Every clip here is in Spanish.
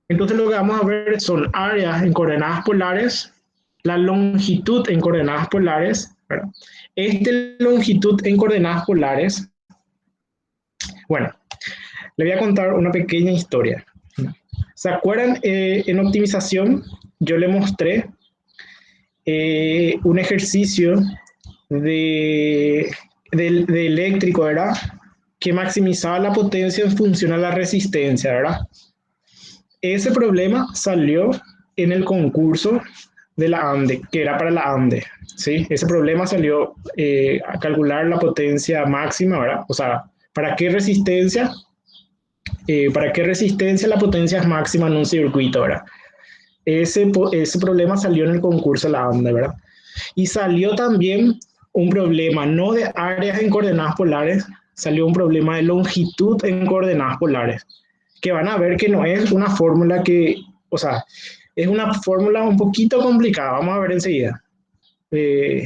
Entonces lo que vamos a ver son áreas en coordenadas polares, la longitud en coordenadas polares, ¿verdad? Esta longitud en coordenadas polares, bueno, le voy a contar una pequeña historia. ¿Se acuerdan? En optimización yo le mostré un ejercicio de eléctrico, ¿verdad? Que maximizaba la potencia en función a la resistencia, ¿verdad? Ese problema salió en el concurso de la ANDE, que era para la ANDE, ¿sí? Ese problema salió a calcular la potencia máxima, ¿verdad? O sea, ¿para qué resistencia la potencia es máxima en un circuito, ¿verdad? Ese problema salió en el concurso de la ANDE, ¿verdad? Y salió también un problema no de áreas en coordenadas polares, salió un problema de longitud en coordenadas polares, que van a ver que no es una fórmula que, o sea, es una fórmula un poquito complicada, vamos a ver enseguida. Eh,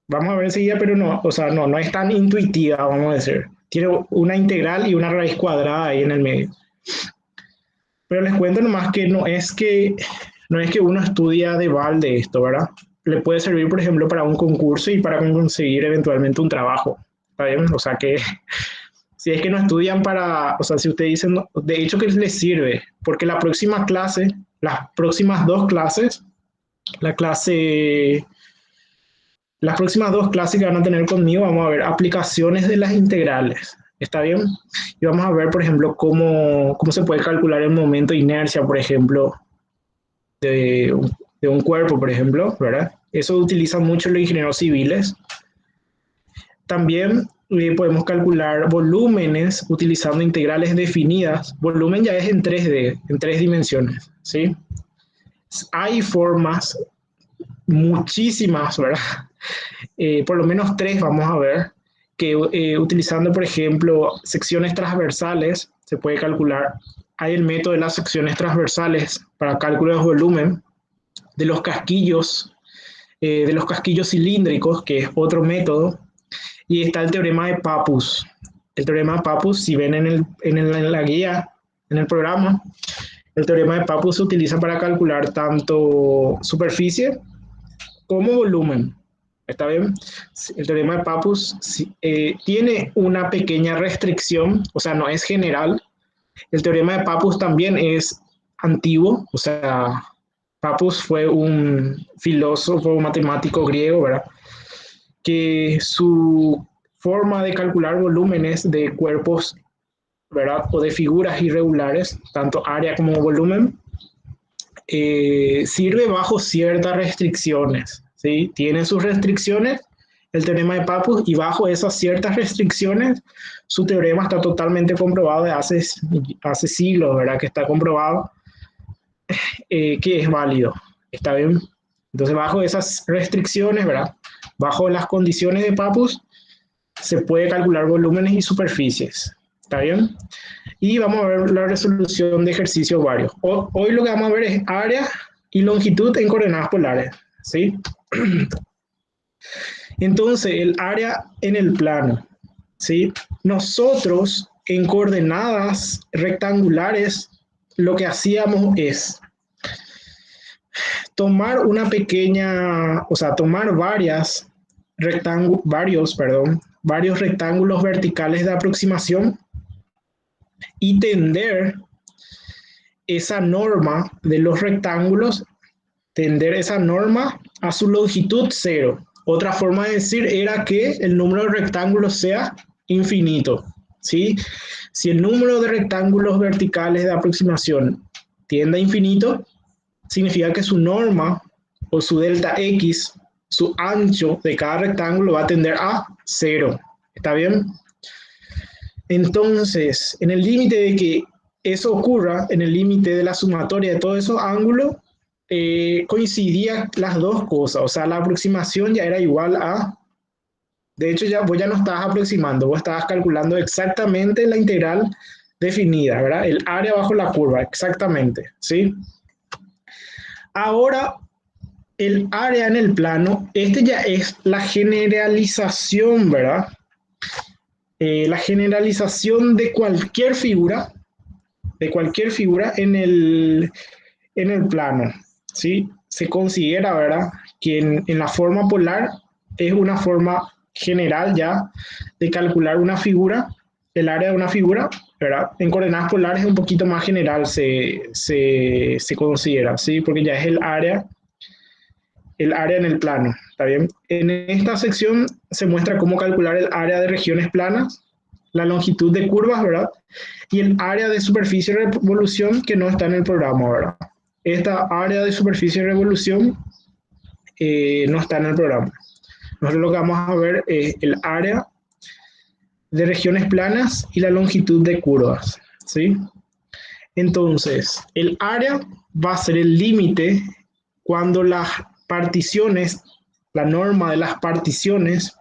Vamos a ver enseguida, pero no, o sea, no es tan intuitiva, vamos a decir. Tiene una integral y una raíz cuadrada ahí en el medio. Pero les cuento nomás que no es que uno estudia de balde esto, ¿verdad? Le puede servir, por ejemplo, para un concurso y para conseguir eventualmente un trabajo. ¿Está bien? O sea que si es que no estudian para, o sea, si ustedes dicen, no, de hecho que les sirve, porque la próxima clase, las próximas dos clases, la clase, las próximas dos clases que van a tener conmigo, vamos a ver aplicaciones de las integrales. ¿Está bien? Y vamos a ver, por ejemplo, cómo se puede calcular el momento de inercia, por ejemplo, de, de un cuerpo, por ejemplo, ¿verdad? Eso utilizan mucho los ingenieros civiles. También podemos calcular volúmenes utilizando integrales definidas. Volumen ya es en 3D, en tres dimensiones, ¿sí? Hay formas, muchísimas, ¿verdad? Por lo menos tres vamos a ver, que utilizando, por ejemplo, secciones transversales, se puede calcular. Hay el método de las secciones transversales para cálculo de volumen, de los casquillos cilíndricos, que es otro método, y está el teorema de Pappus. El teorema de Pappus, si ven en la guía, en el programa, el teorema de Pappus se utiliza para calcular tanto superficie como volumen. ¿Está bien? El teorema de Pappus tiene una pequeña restricción, o sea, no es general. El teorema de Pappus también es antiguo, o sea, Pappus fue un filósofo matemático griego, ¿verdad? Que su forma de calcular volúmenes de cuerpos, ¿verdad? O de figuras irregulares, tanto área como volumen, sirve bajo ciertas restricciones, ¿sí? Tiene sus restricciones el teorema de Pappus y bajo esas ciertas restricciones su teorema está totalmente comprobado de hace siglos, ¿verdad? Que está comprobado que es válido, ¿está bien? Entonces bajo esas restricciones, ¿verdad? Bajo las condiciones de Pappus se puede calcular volúmenes y superficies, ¿está bien? Y vamos a ver la resolución de ejercicios varios. Hoy lo que vamos a ver es área y longitud en coordenadas polares, ¿sí? Entonces, el área en el plano, ¿sí? Nosotros en coordenadas rectangulares lo que hacíamos es tomar una pequeña, o sea, tomar varios rectángulos verticales de aproximación y tender esa norma de los rectángulos, tender esa norma a su longitud cero. Otra forma de decir era que el número de rectángulos sea infinito, ¿sí? Si el número de rectángulos verticales de aproximación tiende a infinito, significa que su norma o su delta X, su ancho de cada rectángulo va a tender a cero. ¿Está bien? Entonces, en el límite de que eso ocurra, en el límite de la sumatoria de todos esos ángulos, coincidían las dos cosas. O sea, la aproximación ya era igual a... De hecho, vos ya no estabas aproximando, vos estabas calculando exactamente la integral definida, ¿verdad? El área bajo la curva, exactamente, ¿sí? Ahora, el área en el plano, este ya es la generalización, ¿verdad? La generalización de cualquier figura de cualquier figura en el plano, ¿sí? Se considera, ¿verdad?, que en la forma polar es una forma general ya de calcular una figura, el área de una figura, ¿verdad? En coordenadas polares es un poquito más general, se considera, ¿sí? Porque ya es el área en el plano, ¿está bien? En esta sección se muestra cómo calcular el área de regiones planas, la longitud de curvas, ¿verdad? Y el área de superficie de revolución que no está en el programa, ¿verdad? Esta área de superficie de revolución no está en el programa. Nosotros lo que vamos a ver es el área de regiones planas y la longitud de curvas, ¿sí? Entonces, el área va a ser el límite cuando las particiones, la norma de las particiones,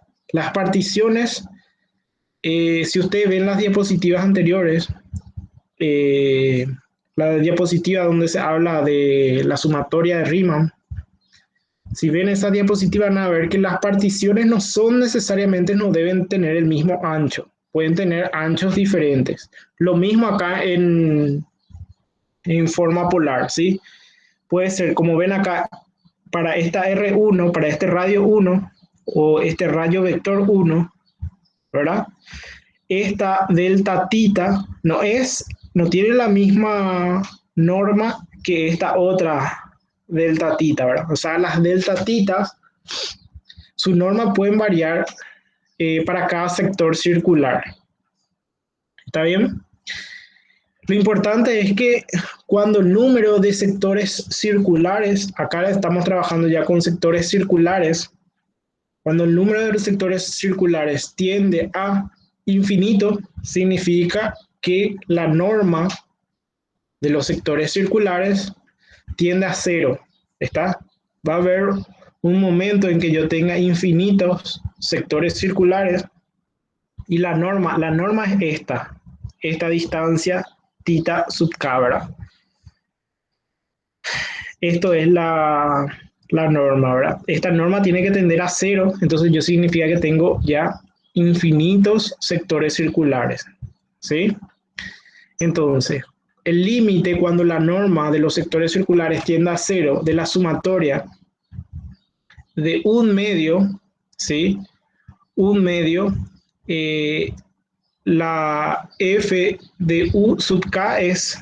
si ustedes ven las diapositivas anteriores, eh, la diapositiva donde se habla de la sumatoria de Riemann, si ven esa diapositiva van a ver que las particiones no son necesariamente, no deben tener el mismo ancho, pueden tener anchos diferentes. Lo mismo acá en forma polar, ¿sí? Puede ser, como ven acá, para esta R1, para este radio 1 o este radio vector 1, ¿verdad? Esta delta tita no tiene la misma norma que esta otra delta tita, ¿verdad? O sea, las delta titas, su norma pueden variar para cada sector circular. ¿Está bien? Lo importante es que cuando el número de sectores circulares, acá estamos trabajando ya con sectores circulares, cuando el número de sectores circulares tiende a infinito, significa que la norma de los sectores circulares tiende a cero. ¿Está? Va a haber un momento en que yo tenga infinitos sectores circulares y la norma es esta distancia tita sub k, ¿verdad? Esto es la norma, ¿verdad? Esta norma tiene que tender a cero, entonces yo significa que tengo ya infinitos sectores circulares, ¿sí? Entonces, el límite cuando la norma de los sectores circulares tiende a cero de la sumatoria de un medio, ¿sí? Un medio, eh, la f de u sub k es,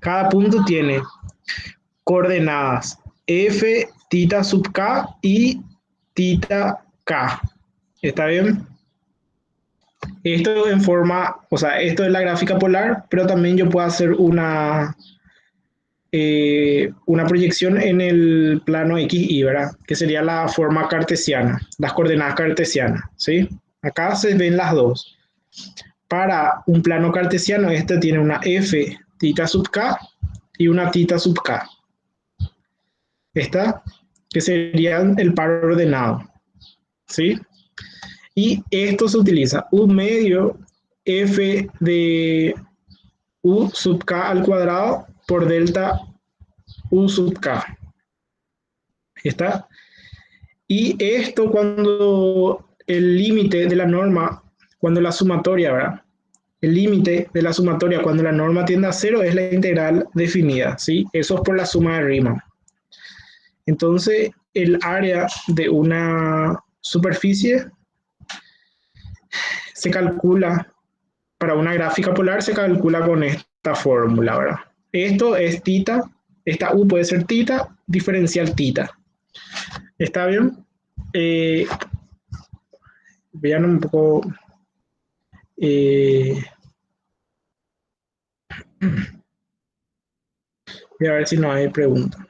cada punto tiene coordenadas f tita sub k y tita k. ¿Está bien? Esto en forma, o sea, esto es la gráfica polar, pero también yo puedo hacer una proyección en el plano XY, ¿verdad? Que sería la forma cartesiana, las coordenadas cartesianas, ¿sí? Acá se ven las dos. Para un plano cartesiano, este tiene una f tita sub k y una tita sub k. Esta, que serían el par ordenado, ¿sí? Y esto se utiliza un medio f de u sub k al cuadrado por delta u sub k. ¿Está? Y esto cuando el límite de la norma, cuando la sumatoria, ¿verdad? El límite de la sumatoria cuando la norma tiende a cero es la integral definida, ¿sí? Eso es por la suma de Riemann. Entonces, el área de una superficie se calcula, para una gráfica polar se calcula con esta fórmula, ¿verdad? Esto es tita, esta u puede ser tita, diferencial tita. ¿Está bien? Vean un poco. Voy a ver si no hay preguntas.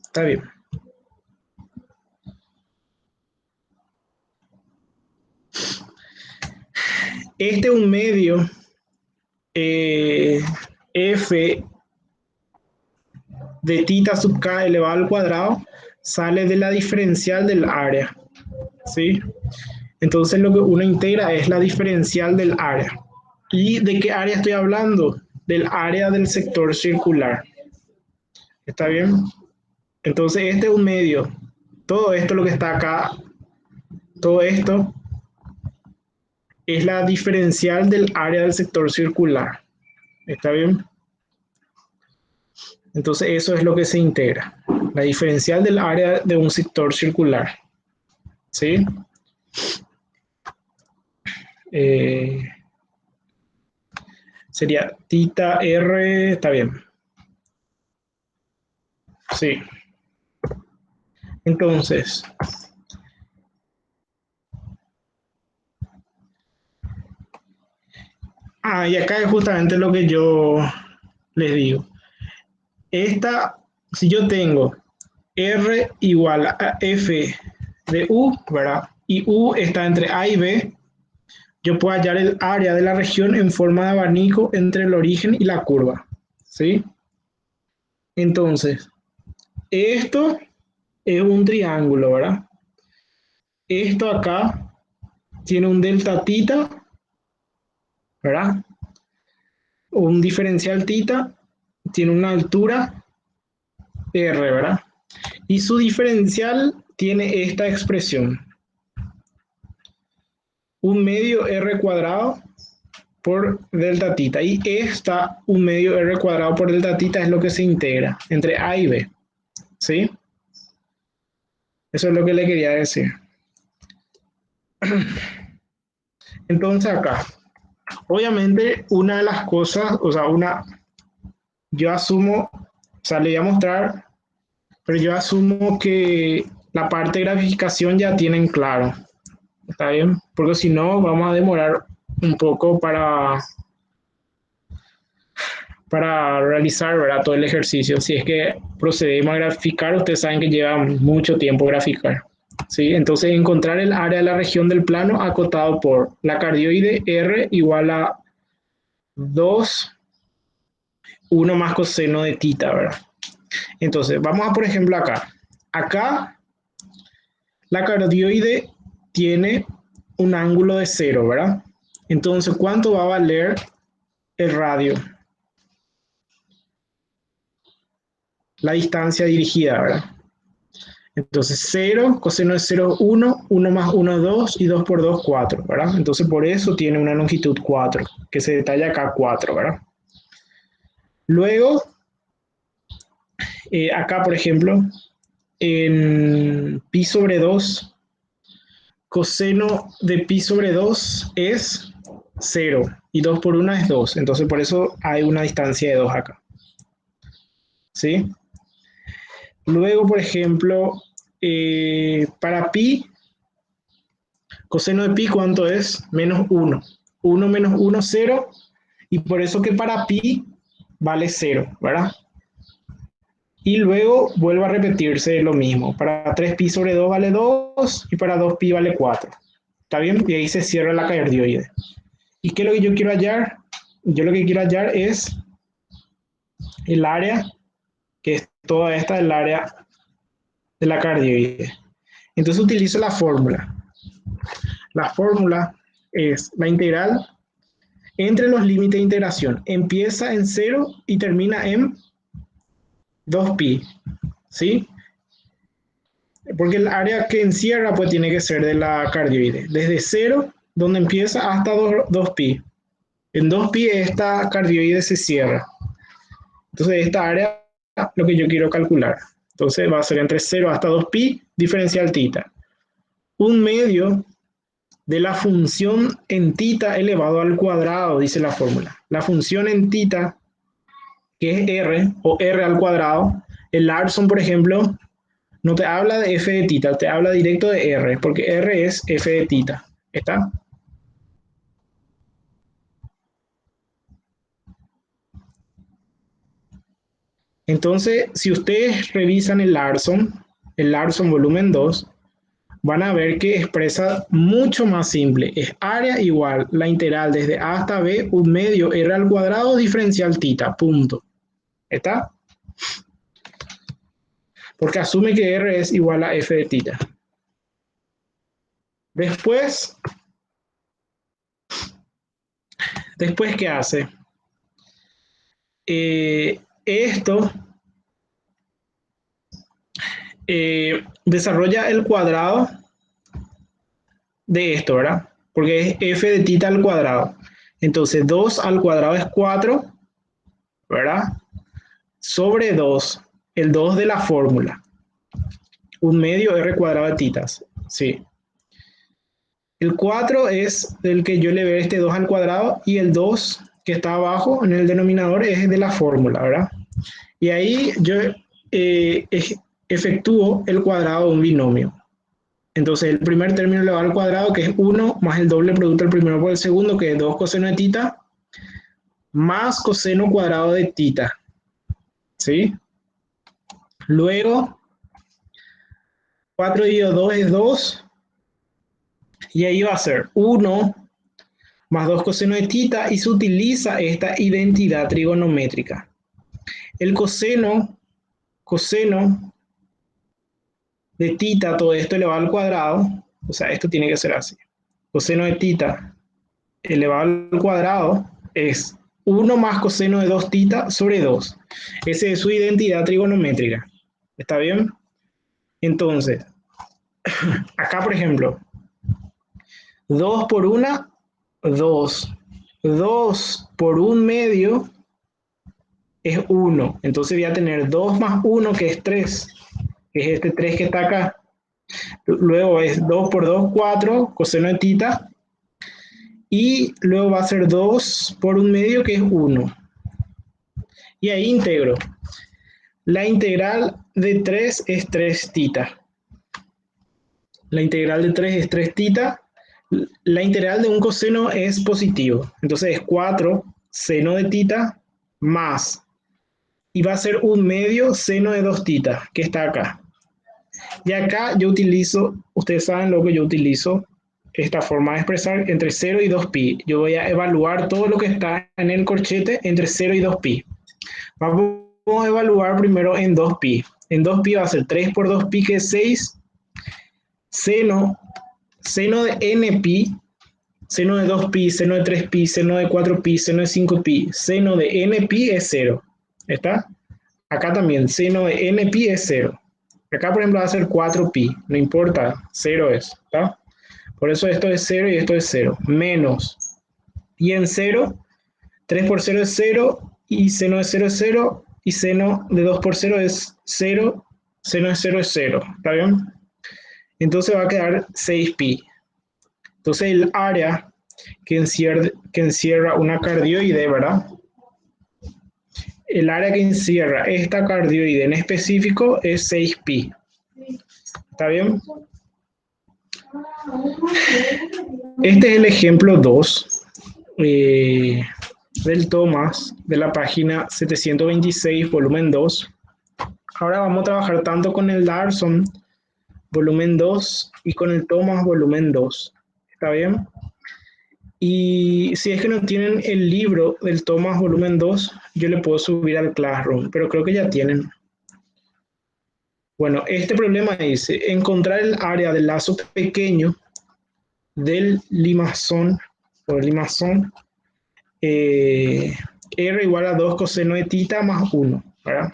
Está bien. Este es un medio f de tita sub k elevado al cuadrado sale de la diferencial del área, ¿sí? Entonces lo que uno integra es la diferencial del área. ¿Y de qué área estoy hablando? Del área del sector circular. ¿Está bien? Entonces este es un medio. Todo esto lo que está acá, todo esto es la diferencial del área del sector circular. ¿Está bien? Entonces eso es lo que se integra. La diferencial del área de un sector circular. ¿Sí? Eh, sería tita R, está bien. Sí. Entonces, y acá es justamente lo que yo les digo. Esta, si yo tengo R igual a F de U, ¿verdad? Y U está entre A y B, yo puedo hallar el área de la región en forma de abanico entre el origen y la curva, ¿sí? Entonces, esto es un triángulo, ¿verdad? Esto acá tiene un delta tita, ¿verdad? Un diferencial tita, tiene una altura R, ¿verdad? Y su diferencial tiene esta expresión, un medio R cuadrado por delta tita. Y esta, un medio R cuadrado por delta tita, es lo que se integra entre A y B, ¿sí? Eso es lo que le quería decir. Entonces acá, obviamente una de las cosas, o sea, yo asumo, o sea, le voy a mostrar, pero yo asumo que la parte de graficación ya tienen claro, ¿está bien? Porque si no, vamos a demorar un poco para realizar, ¿verdad? Todo el ejercicio. Si es que procedemos a graficar, ustedes saben que lleva mucho tiempo graficar. ¿Sí? Entonces, encontrar el área de la región del plano acotado por la cardioide R igual a 2, 1 más coseno de tita, ¿verdad? Entonces, vamos a, por ejemplo, acá. Acá, la cardioide tiene un ángulo de 0, ¿verdad? Entonces, ¿cuánto va a valer el radio? La distancia dirigida, ¿verdad? Entonces 0, coseno de 0, 1, 1 más 1, 2 y 2 por 2, 4, ¿verdad? Entonces por eso tiene una longitud 4, que se detalla acá 4, ¿verdad? Luego, acá por ejemplo, en pi sobre 2, coseno de pi sobre 2 es 0 y 2 por 1 es 2, entonces por eso hay una distancia de 2 acá, ¿sí? Luego, por ejemplo, para pi, coseno de pi, ¿cuánto es? Menos 1. 1 menos 1, 0. Y por eso que para pi vale 0, ¿verdad? Y luego vuelve a repetirse lo mismo. Para 3pi sobre 2 vale 2 y para 2pi vale 4. ¿Está bien? Y ahí se cierra la cardioide. ¿Y qué es lo que yo quiero hallar? Yo lo que quiero hallar es el área, que es toda esta del área de la cardioide. Entonces utilizo la fórmula. La fórmula es la integral entre los límites de integración. Empieza en 0 y termina en 2pi, ¿sí? Porque el área que encierra pues tiene que ser de la cardioide. Desde 0, donde empieza, hasta 2pi. En 2pi esta cardioide se cierra. Entonces esta área es lo que yo quiero calcular. Entonces va a ser entre 0 hasta 2pi, diferencial tita. Un medio de la función en tita elevado al cuadrado, dice la fórmula. La función en tita, que es r, o r al cuadrado, el Larson, por ejemplo, no te habla de f de tita, te habla directo de r, porque r es f de tita. ¿Está? Entonces, si ustedes revisan el Larson volumen 2, van a ver que expresa mucho más simple. Es área igual la integral desde a hasta b, un medio r al cuadrado diferencial tita, punto. ¿Está? Porque asume que r es igual a f de tita. Después, ¿qué hace? Esto desarrolla el cuadrado de esto, ¿verdad? Porque es f de tita al cuadrado. Entonces 2 al cuadrado es 4 ¿verdad? Sobre 2, el 2 de la fórmula. 1/2 r cuadrado de titas, sí. El 4 es del que yo le veo este 2 al cuadrado y el 2 que está abajo en el denominador es de la fórmula, ¿verdad? Y ahí yo efectúo el cuadrado de un binomio. Entonces el primer término le va al cuadrado, que es 1, más el doble producto del primero por el segundo, que es 2 coseno de tita, más coseno cuadrado de tita, ¿sí? Luego, 4 dividido 2 es 2, y ahí va a ser 1 más 2 coseno de tita, y se utiliza esta identidad trigonométrica. El coseno de tita, todo esto elevado al cuadrado, o sea, esto tiene que ser así. Coseno de tita elevado al cuadrado es 1 más coseno de 2 tita sobre 2. Esa es su identidad trigonométrica. ¿Está bien? Entonces, acá por ejemplo, 2 por 1, 2. 2 por 1/2 es 1. Entonces voy a tener 2 más 1, que es 3, que es este 3 que está acá. Luego es 2 por 2, 4, coseno de tita. Y luego va a ser 2 por 1/2, que es 1. Y ahí integro. La integral de 3 es 3 tita. La integral de 3 es 3 tita. La integral de un coseno es positivo. Entonces es 4 seno de tita más. Y va a ser 1/2 seno de 2 tita, que está acá. Y acá yo utilizo, ustedes saben lo que yo utilizo, esta forma de expresar entre 0 y 2pi. Yo voy a evaluar todo lo que está en el corchete entre 0 y 2pi. Vamos a evaluar primero en 2pi. En 2pi va a ser 3 por 2pi, que es 6. Seno de npi, seno de 2pi, seno de 3pi, seno de 4pi, seno de 5pi, seno de npi es 0. ¿Está? Acá también, seno de npi es 0. Acá, por ejemplo, va a ser 4pi, no importa, 0 es. ¿Está? Por eso esto es 0 y esto es 0. Menos. Y en 0, 3 por 0 es 0, y seno de 0 es 0, y seno de 2 por 0 es 0, seno de 0 es 0. ¿Está bien? Entonces va a quedar 6pi. Entonces el área que encierra una cardioide, ¿verdad? El área que encierra esta cardioide en específico es 6pi. ¿Está bien? Este es el ejemplo 2 del Thomas, de la página 726, volumen 2. Ahora vamos a trabajar tanto con el Larson, volumen 2, y con el Thomas, volumen 2. ¿Está bien? Y si es que no tienen el libro del Thomas, volumen 2, yo le puedo subir al Classroom, pero creo que ya tienen. Bueno, este problema dice, encontrar el área del lazo pequeño del limazón, R igual a 2 coseno de tita más 1, ¿verdad?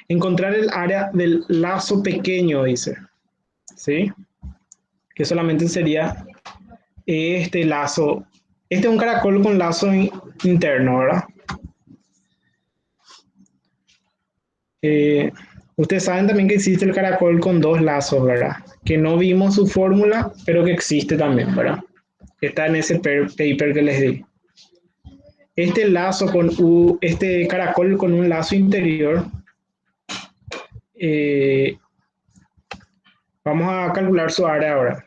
Encontrar el área del lazo pequeño, dice, ¿sí? Que solamente sería este lazo. Este es un caracol con lazo interno, ¿verdad? Ustedes saben también que existe el caracol con 2 lazos, ¿verdad? Que no vimos su fórmula, pero que existe también, ¿verdad? Está en ese paper que les di. Este lazo este caracol con un lazo interior, vamos a calcular su área ahora.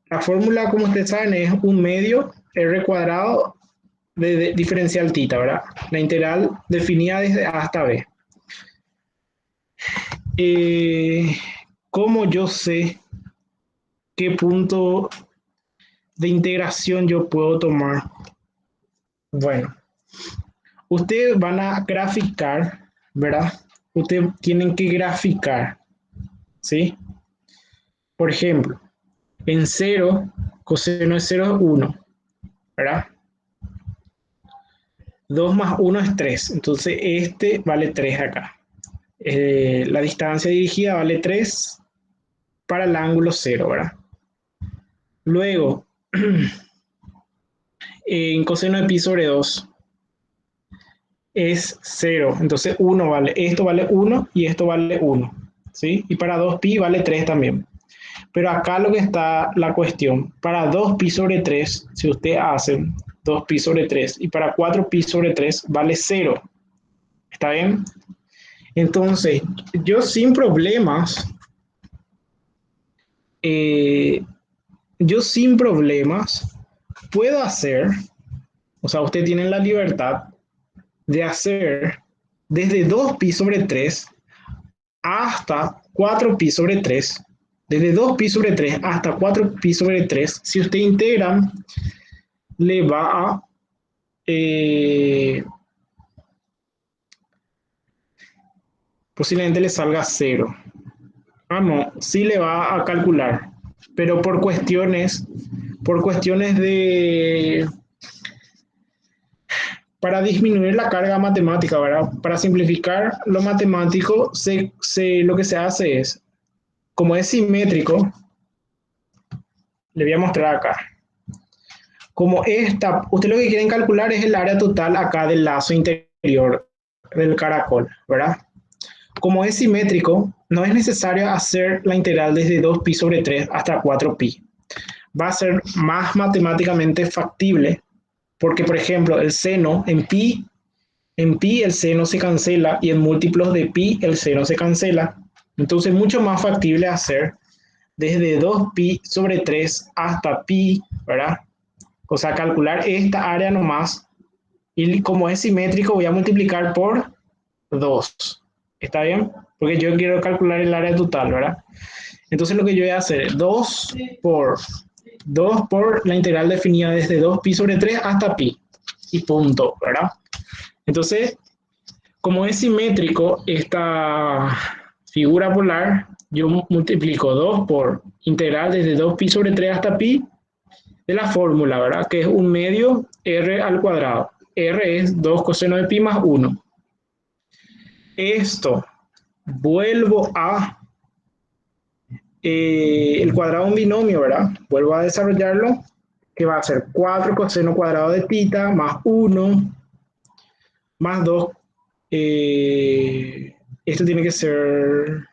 La fórmula, como ustedes saben, es 1/2 r cuadrado de diferencial tita, ¿verdad? La integral definida desde A hasta B. ¿Cómo yo sé qué punto de integración yo puedo tomar? Bueno, ustedes van a graficar, ¿verdad? Ustedes tienen que graficar, ¿sí? Por ejemplo, en 0, coseno de 0 es 1, ¿verdad? 2 más 1 es 3, entonces este vale 3 acá. La distancia dirigida vale 3 para el ángulo 0, ¿verdad? Luego, en coseno de pi sobre 2 es 0. Entonces 1 vale, esto vale 1 y esto vale 1. ¿Sí? Y para 2pi vale 3 también. Pero acá lo que está la cuestión, para 2pi sobre 3, si usted hace 2pi sobre 3 y para 4pi sobre 3 vale 0. ¿Está bien? Entonces, yo sin problemas, eh, yo sin problemas puedo hacer, o sea, usted tiene la libertad de hacer desde 2pi sobre 3 hasta 4pi sobre 3, desde 2pi sobre 3 hasta 4pi sobre 3, si usted integra, le va a posiblemente le salga 0. Ah, no, sí le va a calcular, pero por cuestiones de, para disminuir la carga matemática, ¿verdad? Para simplificar lo matemático, lo que se hace es, como es simétrico, le voy a mostrar acá. Como esta, usted lo que quieren calcular es el área total acá del lazo interior del caracol, ¿verdad? Como es simétrico, no es necesario hacer la integral desde 2pi sobre 3 hasta 4pi. Va a ser más matemáticamente factible porque, por ejemplo, el seno en pi el seno se cancela y en múltiplos de pi el seno se cancela. Entonces, mucho más factible hacer desde 2pi sobre 3 hasta pi, ¿verdad? O sea, calcular esta área nomás. Y como es simétrico, voy a multiplicar por 2. ¿Está bien? Porque yo quiero calcular el área total, ¿verdad? Entonces lo que yo voy a hacer es 2 por la integral definida desde 2pi sobre 3 hasta pi. Y punto, ¿verdad? Entonces, como es simétrico esta figura polar, yo multiplico 2 por integral desde 2pi sobre 3 hasta pi de la fórmula, ¿verdad? Que es un medio r al cuadrado. R es 2 coseno de pi más 1. Esto vuelvo a el cuadrado de un binomio, ¿verdad? Vuelvo a desarrollarlo, que va a ser 4 coseno cuadrado de tita más 1 más 2. Esto tiene que ser...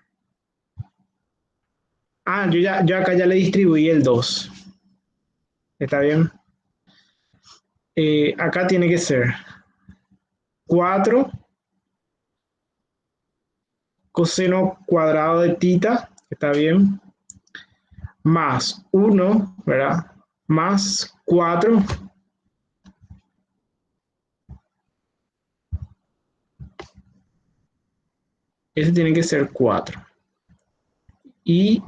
Ah, yo acá ya le distribuí el 2. ¿Está bien? Acá tiene que ser 4 coseno cuadrado de tita, ¿está bien? Más 1, ¿verdad? Más 4. Este tiene que ser 4. Y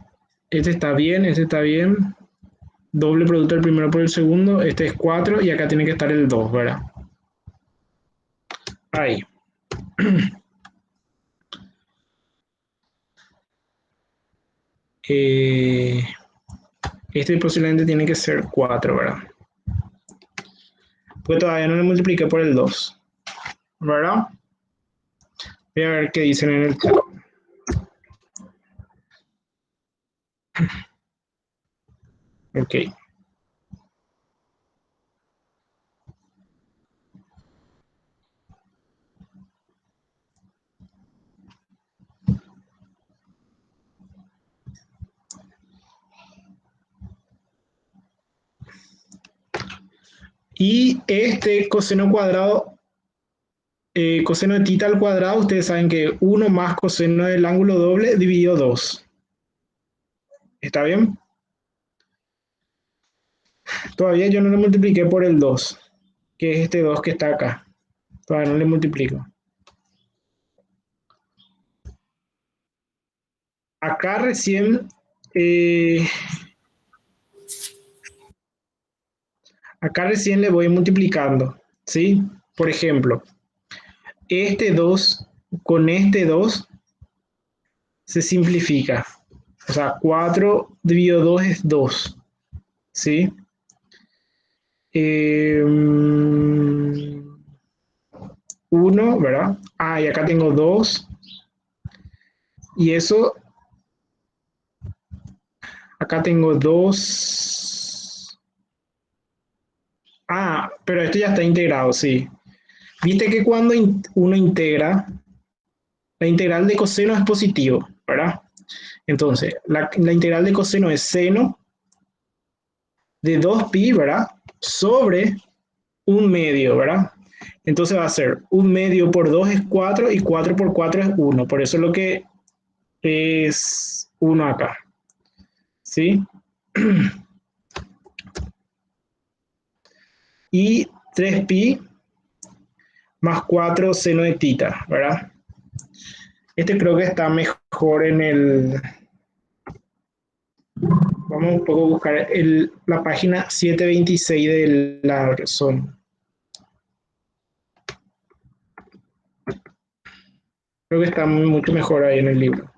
este está bien, este está bien. Doble producto del primero por el segundo. Este es 4 y acá tiene que estar el 2, ¿verdad? Ahí. Este posiblemente tiene que ser 4, ¿verdad? Pues todavía no le multipliqué por el 2, ¿verdad? Voy a ver qué dicen en el chat. Ok. Y este coseno cuadrado, coseno de tita al cuadrado, ustedes saben que 1 más coseno del ángulo doble dividido 2. ¿Está bien? Todavía yo no le multipliqué por el 2, que es este 2 que está acá. Todavía no le multiplico. Acá recién, eh, acá recién le voy multiplicando, ¿sí? Por ejemplo, este 2 con este 2 se simplifica. O sea, 4 dividido 2 es 2, ¿sí? 1, ¿verdad? Ah, y acá tengo 2. Y eso, acá tengo 2. Ah, pero esto ya está integrado, sí. Viste que cuando uno integra, la integral de coseno es positivo, ¿verdad? Entonces, la integral de coseno es seno de 2pi, ¿verdad? Sobre un medio, ¿verdad? Entonces va a ser un medio por 2 es 4 y 4 por 4 es 1. Por eso es lo que es 1 acá. ¿Sí? Y 3pi más 4 seno de tita, ¿verdad? Este creo que está mejor en el... Vamos un poco a buscar la página 726 de la razón. Creo que está mucho mejor ahí en el libro.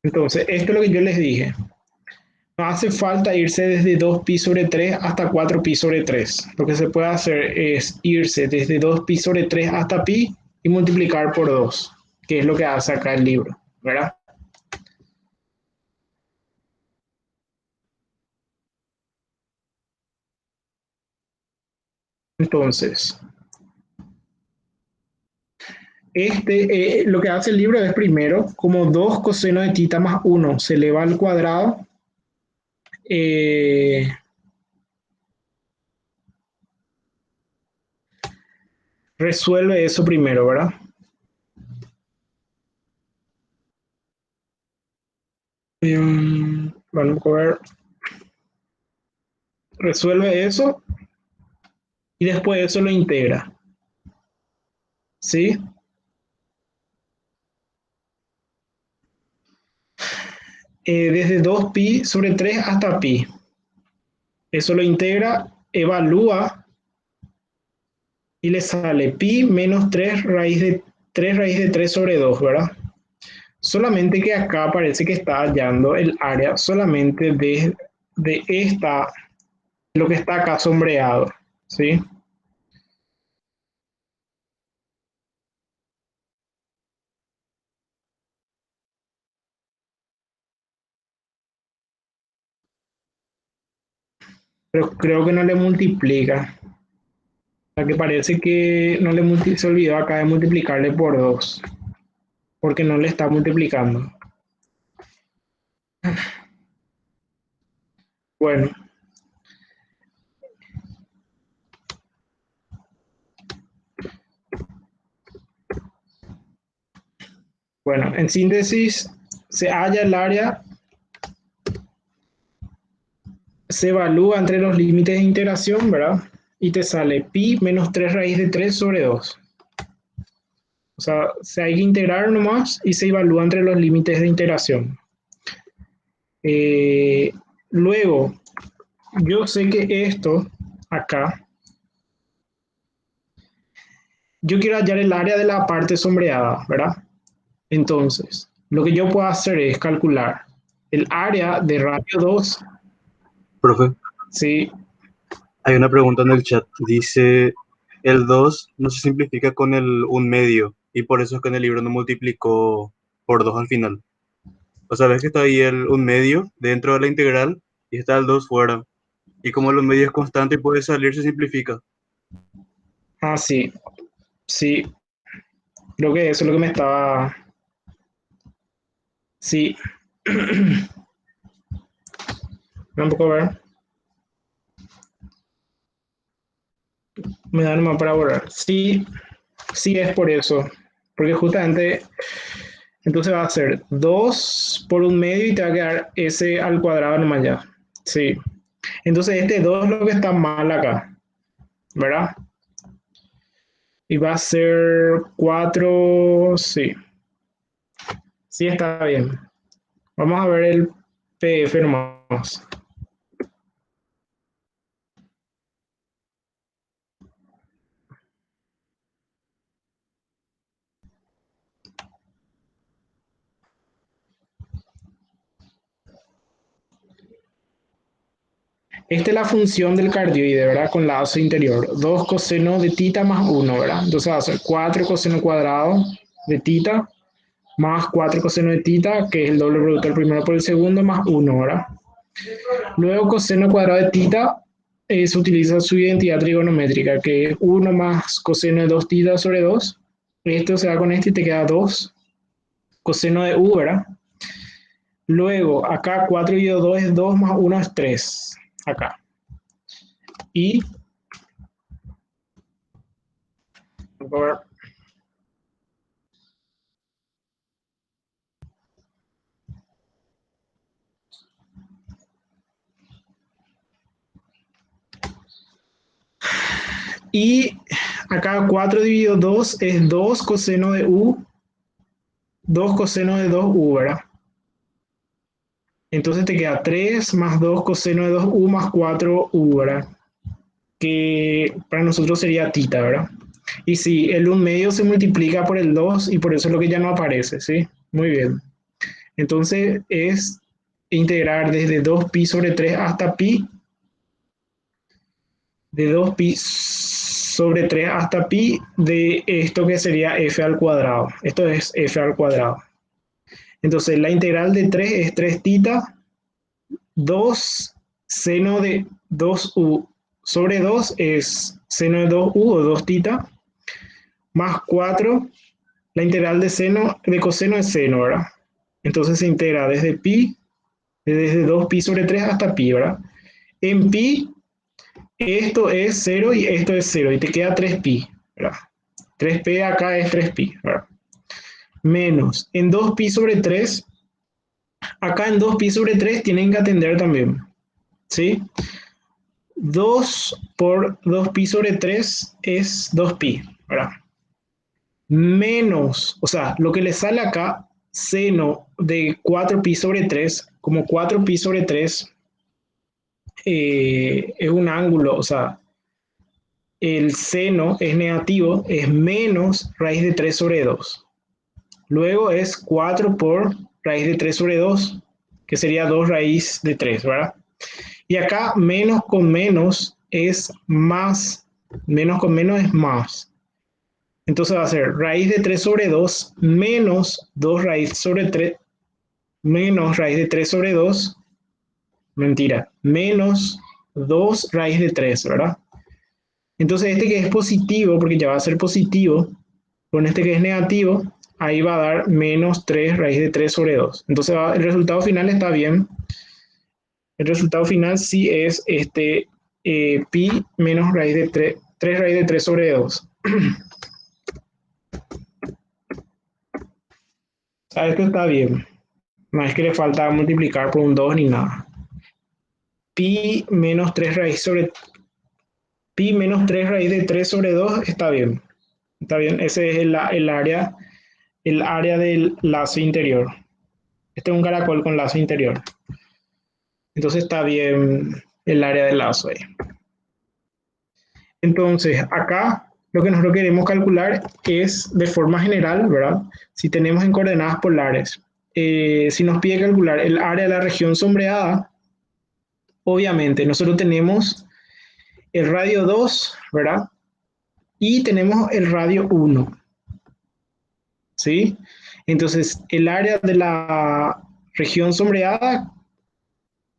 Entonces, esto es lo que yo les dije. No hace falta irse desde 2pi sobre 3 hasta 4pi sobre 3. Lo que se puede hacer es irse desde 2pi sobre 3 hasta pi y multiplicar por 2, que es lo que hace acá el libro, ¿verdad? Entonces, lo que hace el libro es primero, como 2 coseno de tita más 1 se eleva al cuadrado, eh, resuelve eso primero, ¿verdad? Vamos a ver, resuelve eso y después eso lo integra, ¿sí? Desde 2pi sobre 3 hasta pi. Eso lo integra, evalúa y le sale pi menos 3 raíz de 3 sobre 2, ¿verdad? Solamente que acá parece que está hallando el área solamente de esta, lo que está acá sombreado, ¿sí? Pero creo que no le multiplica. O sea que parece que no se olvidó acá de multiplicarle por 2, porque no le está multiplicando. Bueno, bueno, en síntesis, se halla el área, se evalúa entre los límites de integración, ¿verdad? Y te sale pi menos 3 raíz de 3 sobre 2. O sea, se hay que integrar nomás y se evalúa entre los límites de integración. Eh, Luego, yo sé que esto acá, yo quiero hallar el área de la parte sombreada, ¿verdad? Entonces, lo que yo puedo hacer es calcular el área de radio 2. Profe, Sí, hay una pregunta en el chat. Dice, el 2 no se simplifica con el un medio y por eso es que en el libro no multiplicó por 2 al final. O sea, ves que está ahí el un medio dentro de la integral y está el 2 fuera. Y como el un medio es constante y puede salir, se simplifica. sí, sí, creo que eso es lo que me estaba, sí, un poco a ver, me da nomás para borrar. Sí, sí es por eso, porque justamente entonces va a ser 2 por un medio y te va a quedar s al cuadrado nomás ya. Sí. Entonces este 2 es lo que está mal acá, ¿verdad? Y va a ser 4, sí. Sí está bien. Vamos a ver el PDF nomás. Esta es la función del cardioide, ¿verdad? Con lazo interior. 2 coseno de tita más 1, ¿verdad? Entonces va a ser 4 coseno cuadrado de tita más 4 coseno de tita, que es el doble producto del primero por el segundo, más 1, ¿verdad? Luego coseno cuadrado de tita se utiliza su identidad trigonométrica, que es 1 más coseno de 2 tita sobre 2. Esto se va con este y te queda 2 coseno de u, ¿verdad? Luego, acá 4 dividido 2 es 2 más 1 es 3. Acá. Y y acá 4 dividido 2 es 2 coseno de u, 2 coseno de 2u, ¿verdad? Entonces te queda 3 más 2 coseno de 2u más 4u, ¿verdad? Que para nosotros sería tita, ¿verdad? Y sí, el 1 medio se multiplica por el 2 y por eso es lo que ya no aparece, ¿sí? Muy bien. Entonces es integrar desde 2pi sobre 3 hasta pi, de 2pi sobre 3 hasta pi de esto que sería f al cuadrado. Esto es f al cuadrado. Entonces la integral de 3 es 3 tita, 2 seno de 2u sobre 2 es seno de 2u o 2 tita, más 4, la integral de coseno es seno, ¿verdad? Entonces se integra desde pi, desde 2pi sobre 3 hasta pi, ¿verdad? En pi, esto es 0 y esto es 0, y te queda 3pi, ¿verdad? 3p acá es 3pi, ¿verdad? Menos, en 2pi sobre 3, acá en 2pi sobre 3 tienen que atender también, ¿sí? 2 por 2pi sobre 3 es 2pi, ¿verdad? Menos, o sea, lo que le sale acá, seno de 4pi sobre 3, como 4pi sobre 3 es un ángulo, o sea, el seno es negativo, es menos raíz de 3 sobre 2. Luego es 4 por raíz de 3 sobre 2, que sería 2 raíz de 3, ¿verdad? Y acá menos con menos es más, menos con menos es más. Entonces va a ser raíz de 3 sobre 2 menos 2 raíz sobre 3, menos raíz de 3 sobre 2, mentira, menos 2 raíz de 3, ¿verdad? Entonces este que es positivo, porque ya va a ser positivo, con este que es negativo, ahí va a dar menos 3 raíz de 3 sobre 2. Entonces el resultado final está bien. El resultado final sí es pi menos raíz de 3 raíz de 3 sobre 2. Esto está bien. No es que le falta multiplicar por un 2 ni nada. Pi menos 3 raíz sobre pi menos 3 raíz de 3 sobre 2 está bien. Está bien, ese es el área del lazo interior. Este es un caracol con lazo interior. Entonces está bien el área del lazo ahí. Entonces, acá lo que nosotros queremos calcular es de forma general, ¿verdad? Si tenemos en coordenadas polares, si nos pide calcular el área de la región sombreada, obviamente nosotros tenemos el radio 2, ¿verdad? Y tenemos el radio 1, ¿sí? Entonces, el área de la región sombreada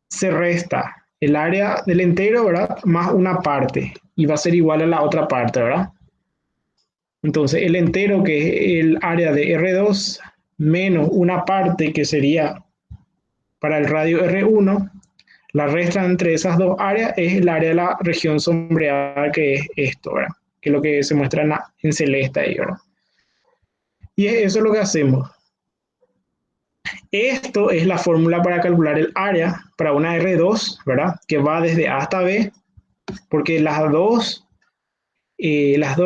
se resta el área del entero, ¿verdad? Más una parte, y va a ser igual a la otra parte, ¿verdad? Entonces, el entero, que es el área de R2, menos una parte que sería para el radio R1, la resta entre esas dos áreas es el área de la región sombreada, que es esto, ¿verdad? Que es lo que se muestra en celeste ahí, ¿verdad? Y eso es lo que hacemos. Esto es la fórmula para calcular el área para una R2, ¿verdad? Que va desde A hasta B, porque las dos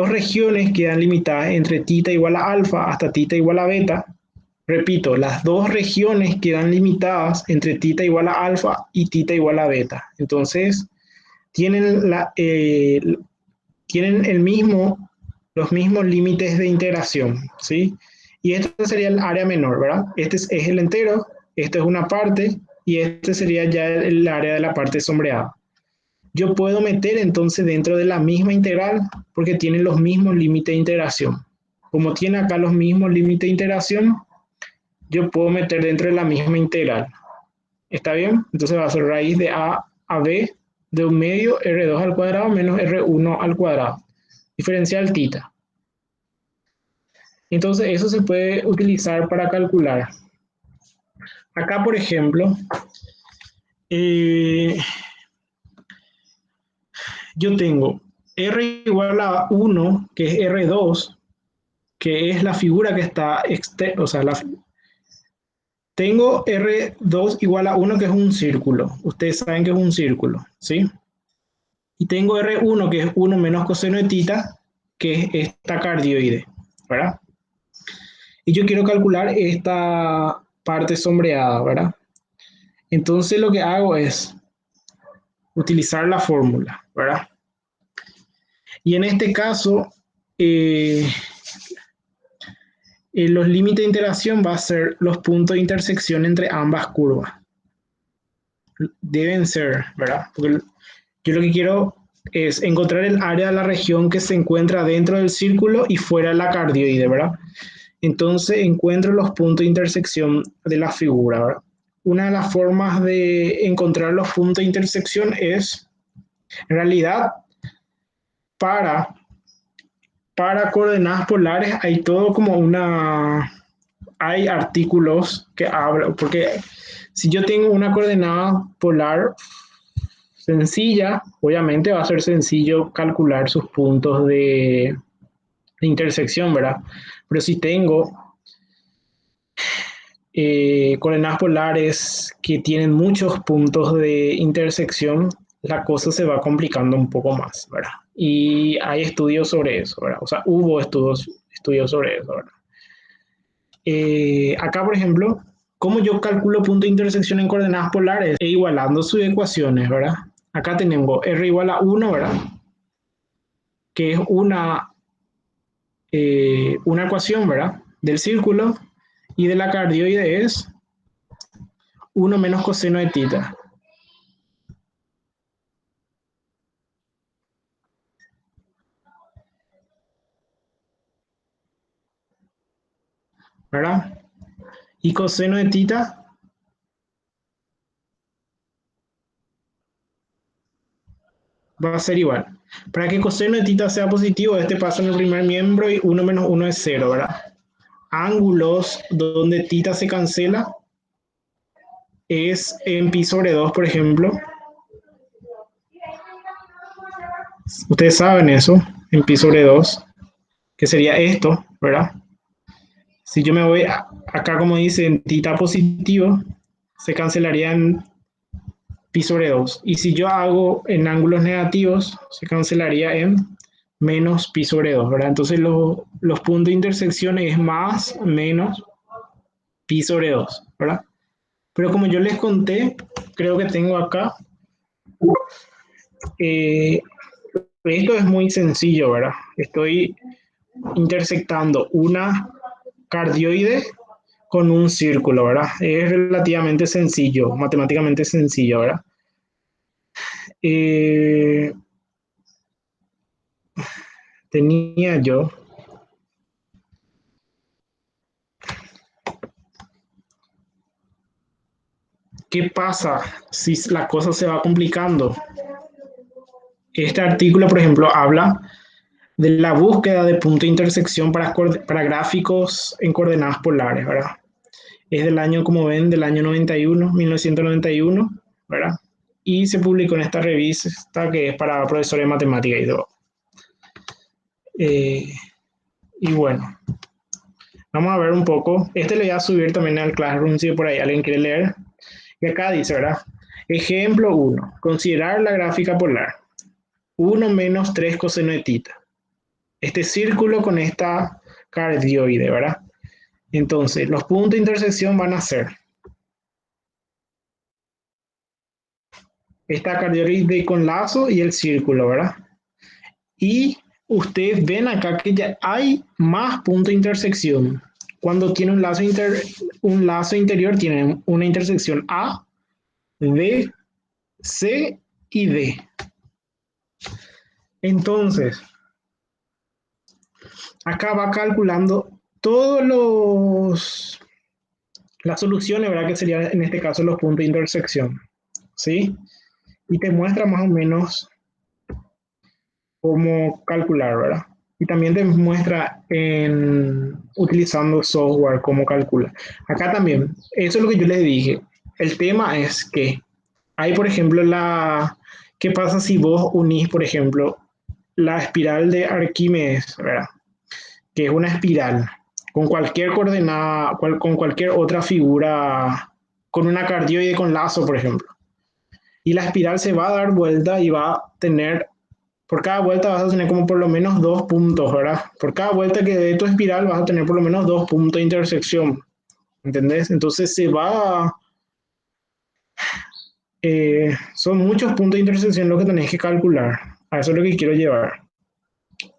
regiones quedan limitadas entre tita igual a alfa hasta tita igual a beta. Repito, las dos regiones quedan limitadas entre tita igual a alfa y tita igual a beta. Entonces, tienen, tienen los mismos límites de integración, ¿sí? Y esto sería el área menor, ¿verdad? Este es el entero, esto es una parte, y este sería ya el área de la parte sombreada. yo puedo meter entonces dentro de la misma integral porque tienen los mismos límites de integración. Como tiene acá los mismos límites de integración, yo puedo meter dentro de la misma integral. ¿Está bien? Entonces va a ser raíz de A a B de un medio R2 al cuadrado menos R1 al cuadrado. Diferencial tita. Entonces eso se puede utilizar para calcular. Acá, por ejemplo, yo tengo R igual a 1, que es R2, que es la figura que está externa, o sea, tengo R2 igual a 1, que es un círculo. Ustedes saben que es un círculo, ¿sí? Y tengo R1, que es 1 menos coseno de tita, que es esta cardioide, ¿verdad? Y yo quiero calcular esta parte sombreada, ¿verdad? Entonces lo que hago es utilizar la fórmula, ¿verdad? Y en este caso, los límites de interacción va a ser los puntos de intersección entre ambas curvas. Deben ser, ¿verdad? Porque yo lo que quiero es encontrar el área de la región que se encuentra dentro del círculo y fuera de la cardioide, ¿verdad? Entonces encuentro los puntos de intersección de la figura, ¿verdad? Una de las formas de encontrar los puntos de intersección es, en realidad, para coordenadas polares hay todo como hay artículos que hablan, porque si yo tengo una coordenada polar sencilla, obviamente va a ser sencillo calcular sus puntos de intersección, ¿verdad? Pero si tengo coordenadas polares que tienen muchos puntos de intersección, la cosa se va complicando un poco más, ¿verdad? Y hay estudios sobre eso, ¿verdad? O sea, hubo estudios sobre eso, ¿verdad? Acá, por ejemplo, ¿cómo yo calculo punto de intersección en coordenadas polares? Igualando sus ecuaciones, ¿verdad? Acá tenemos R igual a 1, ¿verdad? Que es una ecuación, ¿verdad? Del círculo, y de la cardioide es 1 menos coseno de tita. ¿Verdad? Y coseno de tita va a ser igual. Para que coseno de tita sea positivo, este pasa en el primer miembro y 1 menos 1 es 0, ¿verdad? Ángulos donde tita se cancela es en pi sobre 2, por ejemplo. Ustedes saben eso, en pi sobre 2, que sería esto, ¿verdad? Si yo me voy acá, como dice, en tita positivo, se cancelaría en pi sobre 2. Y si yo hago en ángulos negativos, se cancelaría en menos pi sobre 2, ¿verdad? Entonces los puntos de intersección es más menos pi sobre 2, ¿verdad? Pero como yo les conté, creo que tengo acá, eh, esto es muy sencillo, ¿verdad? Estoy intersectando una cardioide con un círculo, ¿verdad? Es relativamente sencillo, matemáticamente sencillo, ¿verdad? Eh, tenía yo. ¿Qué pasa si la cosa se va complicando? Este artículo, por ejemplo, habla de la búsqueda de punto de intersección para gráficos en coordenadas polares, ¿verdad? Es del año, como ven, del año 91, 1991, ¿verdad? Y se publicó en esta revista que es para profesores de matemática y todo. Y bueno, vamos a ver un poco. Este le voy a subir también al Classroom si por ahí alguien quiere leer. Y acá dice, ¿verdad? Ejemplo 1. Considerar la gráfica polar. 1 menos 3 coseno de tita. Este círculo con esta cardioide, ¿verdad? Entonces, los puntos de intersección van a ser esta cardioide con lazo y el círculo, ¿verdad? Y ustedes ven acá que ya hay más puntos de intersección. Cuando tiene un lazo interior, tienen una intersección A, B, C y D. Entonces, acá va calculando todos los las soluciones, ¿verdad? Que serían en este caso los puntos de intersección, ¿sí? Y te muestra más o menos cómo calcular, ¿verdad? Y también te muestra utilizando software cómo calcula. Acá también, eso es lo que yo les dije. El tema es que hay, por ejemplo, ¿qué pasa si vos unís, por ejemplo, la espiral de Arquímedes, ¿verdad? Que es una espiral con cualquier coordenada, con cualquier otra figura, con una cardioide con lazo, por ejemplo. Y la espiral se va a dar vuelta y va a tener, por cada vuelta vas a tener como por lo menos 2 puntos, ¿verdad? Por cada vuelta que dé tu espiral vas a tener por lo menos 2 puntos de intersección, ¿entendés? Entonces son muchos puntos de intersección lo que tenés que calcular. A eso es lo que quiero llevar.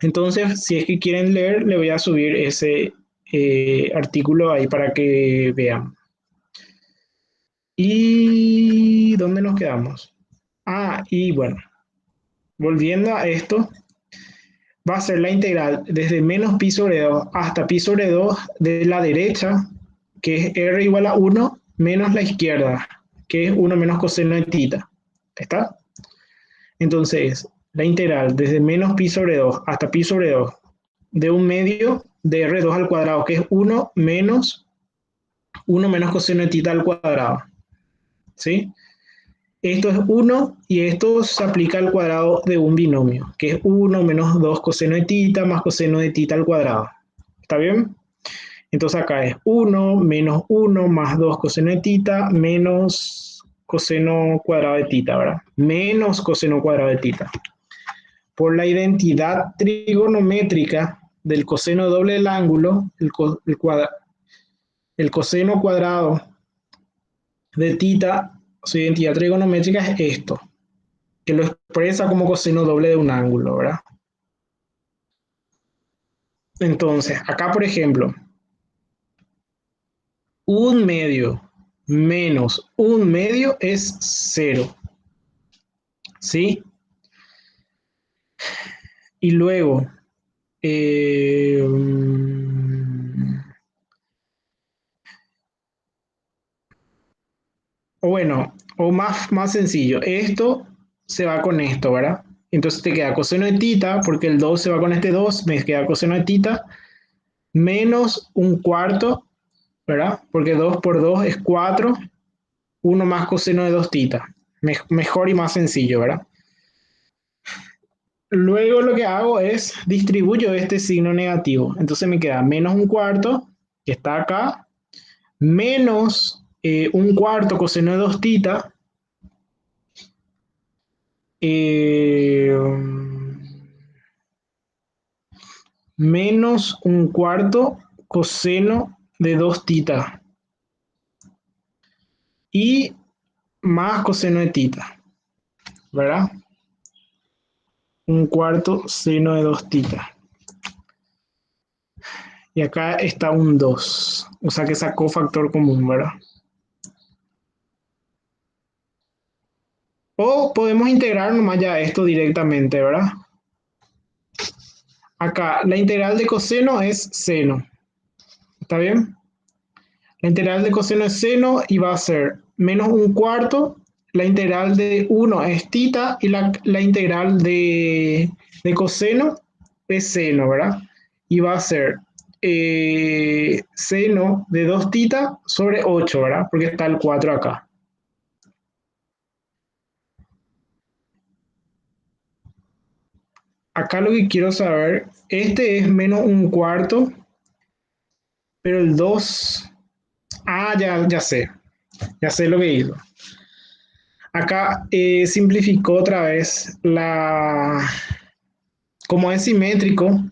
Entonces, si es que quieren leer, le voy a subir ese artículo ahí para que vean. ¿Y dónde nos quedamos? Ah, y bueno, volviendo a esto, va a ser la integral desde menos pi sobre 2 hasta pi sobre 2 de la derecha, que es r igual a 1, menos la izquierda, que es 1 menos coseno de tita. ¿Está? Entonces, la integral desde menos pi sobre 2 hasta pi sobre 2 de un medio de r2 al cuadrado, que es 1 menos coseno de tita al cuadrado. ¿Sí? Esto es 1 y esto se aplica al cuadrado de un binomio, que es 1 menos 2 coseno de tita más coseno de tita al cuadrado. ¿Está bien? Entonces acá es 1 menos 1 más 2 coseno de tita menos coseno cuadrado de tita, ¿verdad? Menos coseno cuadrado de tita. Por la identidad trigonométrica del coseno doble del ángulo, el coseno cuadrado de tita, su identidad trigonométrica es esto, que lo expresa como coseno doble de un ángulo, ¿verdad? Entonces, acá por ejemplo, un medio menos un medio es 0, ¿sí? Y luego, eh, o bueno, o más sencillo, esto se va con esto, ¿verdad? Entonces te queda coseno de tita, porque el 2 se va con este 2, me queda coseno de tita, menos un cuarto, ¿verdad? Porque 2 por 2 es 4, 1 más coseno de 2 tita. Mejor y más sencillo, ¿verdad? Luego lo que hago es distribuyo este signo negativo. Entonces me queda menos un cuarto, que está acá, menos un cuarto coseno de 2 tita, eh, menos un cuarto coseno de 2 tita y más coseno de tita, ¿verdad? Un cuarto seno de 2 tita. Y acá está un 2, o sea que sacó factor común, ¿verdad? O podemos integrar nomás ya esto directamente, ¿verdad? Acá la integral de coseno es seno, ¿está bien? La integral de coseno es seno y va a ser menos un cuarto, la integral de 1 es tita y la integral de coseno es seno, ¿verdad? Y va a ser seno de 2 tita sobre 8, ¿verdad? Porque está el 4 acá. Acá lo que quiero saber, este es menos un cuarto, pero el 2, ya sé lo que hizo. Acá simplificó otra vez como es simétrico,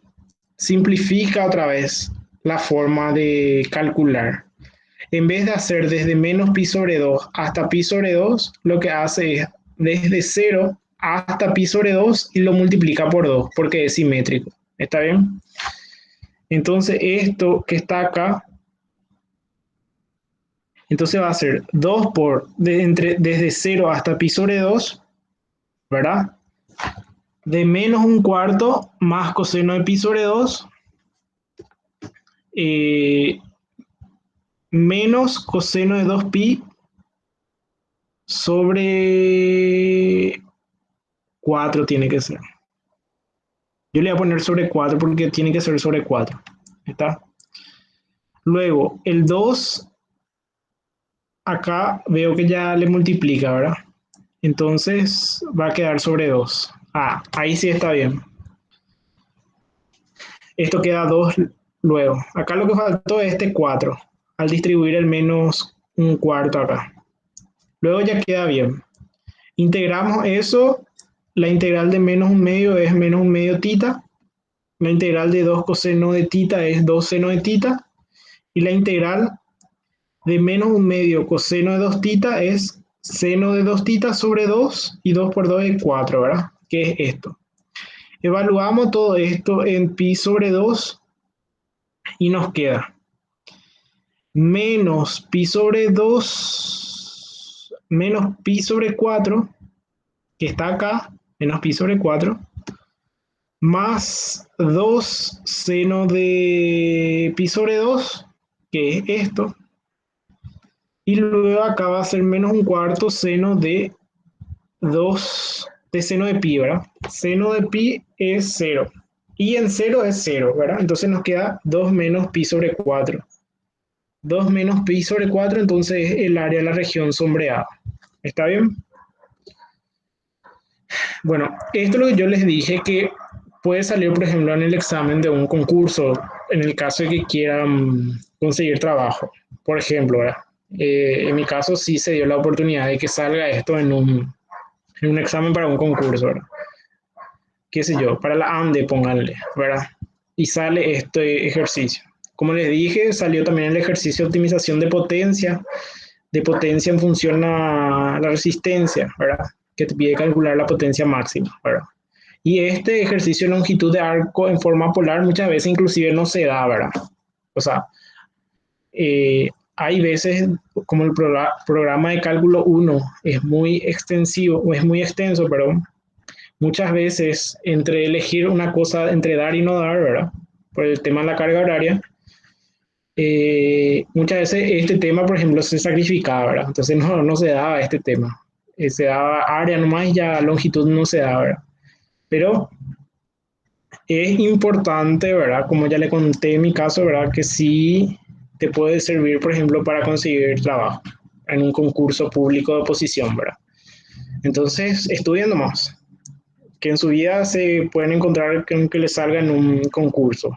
simplifica otra vez la forma de calcular. En vez de hacer desde menos pi sobre 2 hasta pi sobre 2, lo que hace es desde 0 hasta pi sobre 2 y lo multiplica por 2 porque es simétrico. ¿Está bien? Entonces esto que está acá, entonces va a ser 2 desde 0 hasta pi sobre 2, ¿verdad? de menos un cuarto más coseno de pi sobre 2 menos coseno de 2pi sobre 4 tiene que ser. Yo le voy a poner sobre 4 porque tiene que ser sobre 4. ¿Está? Luego, el 2, acá veo que ya le multiplica, ¿verdad? Entonces va a quedar sobre 2. Ah, ahí sí está bien. Esto queda 2 luego. Acá lo que faltó es este 4, al distribuir el menos un cuarto acá. Luego ya queda bien. Integramos eso. La integral de menos un medio es menos un medio tita. La integral de 2 coseno de tita es 2 seno de tita. Y la integral de menos un medio coseno de 2 tita es seno de 2 tita sobre 2 y 2 por 2 es 4, ¿verdad? ¿Qué es esto? Evaluamos todo esto en pi sobre 2 y nos queda menos pi sobre 2 menos pi sobre 4, que está acá, menos pi sobre 4, más 2 seno de pi sobre 2, que es esto, y luego acá va a ser menos un cuarto seno de 2 de seno de pi, ¿verdad? Seno de pi es 0, y en 0 es 0, ¿verdad? Entonces nos queda 2 menos pi sobre 4. 2 menos pi sobre 4, entonces es el área de la región sombreada. ¿Está bien? Bueno, esto es lo que yo les dije que puede salir, por ejemplo, en el examen de un concurso, en el caso de que quieran conseguir trabajo. Por ejemplo, ¿verdad? En mi caso sí se dio la oportunidad de que salga esto en un examen para un concurso, ¿verdad? Qué sé yo, para la ANDE, pónganle, ¿verdad? Y sale este ejercicio. Como les dije, salió también el ejercicio de optimización de potencia en función a la resistencia, ¿verdad? Que te pide calcular la potencia máxima, ¿verdad? Y este ejercicio de longitud de arco en forma polar muchas veces inclusive no se da, ¿verdad? O sea, hay veces, como el programa de cálculo 1 es muy extensivo, o es muy extenso, perdón, muchas veces entre elegir una cosa, entre dar y no dar, ¿verdad? Por el tema de la carga horaria, muchas veces este tema, por ejemplo, se sacrificaba, ¿verdad? Entonces no se daba este tema. Se daba área nomás y ya longitud no se daba, ¿verdad? Pero es importante, ¿verdad? Como ya le conté en mi caso, ¿verdad? Que sí te puede servir, por ejemplo, para conseguir trabajo en un concurso público de oposición, ¿verdad? Entonces, estudien nomás, que en su vida se pueden encontrar con que les salga en un concurso,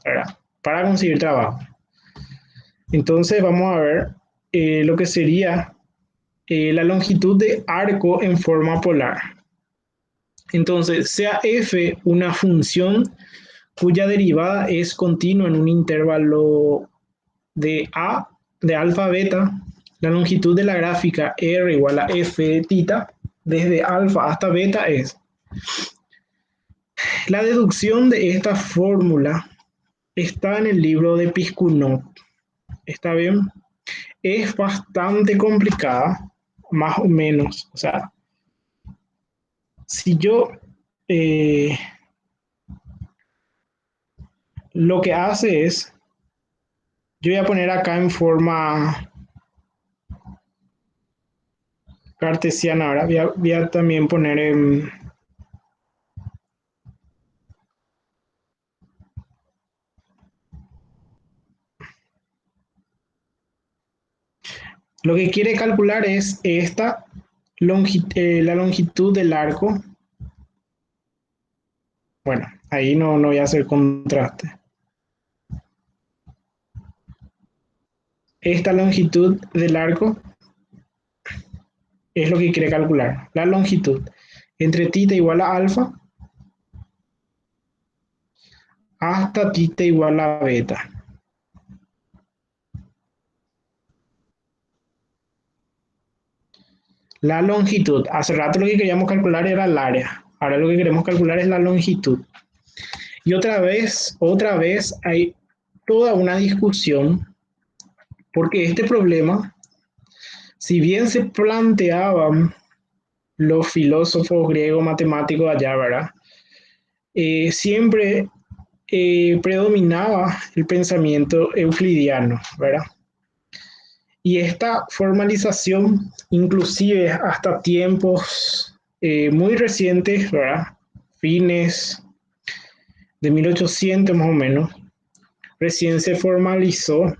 ¿verdad? Para conseguir trabajo. Entonces, vamos a ver lo que sería la longitud de arco en forma polar. Entonces, sea f una función cuya derivada es continua en un intervalo de a, de alfa a beta, la longitud de la gráfica r igual a f de tita, desde alfa hasta beta es. La deducción de esta fórmula está en el libro de Piskunov. ¿Está bien? Es bastante complicada, más o menos. O sea, si yo lo que hace es, yo voy a poner acá en forma cartesiana, ahora voy a también poner en... Lo que quiere calcular es esta la longitud del arco. Bueno, ahí no voy a hacer contraste. Esta longitud del arco es lo que quiere calcular. La longitud entre tita igual a alfa hasta tita igual a beta. La longitud. Hace rato lo que queríamos calcular era el área. Ahora lo que queremos calcular es la longitud. Y otra vez hay toda una discusión porque este problema, si bien se planteaban los filósofos griegos matemáticos allá, ¿verdad? siempre predominaba el pensamiento euclidiano, ¿verdad? Y esta formalización, inclusive hasta tiempos muy recientes, ¿verdad? Fines de 1800 más o menos, recién se formalizó,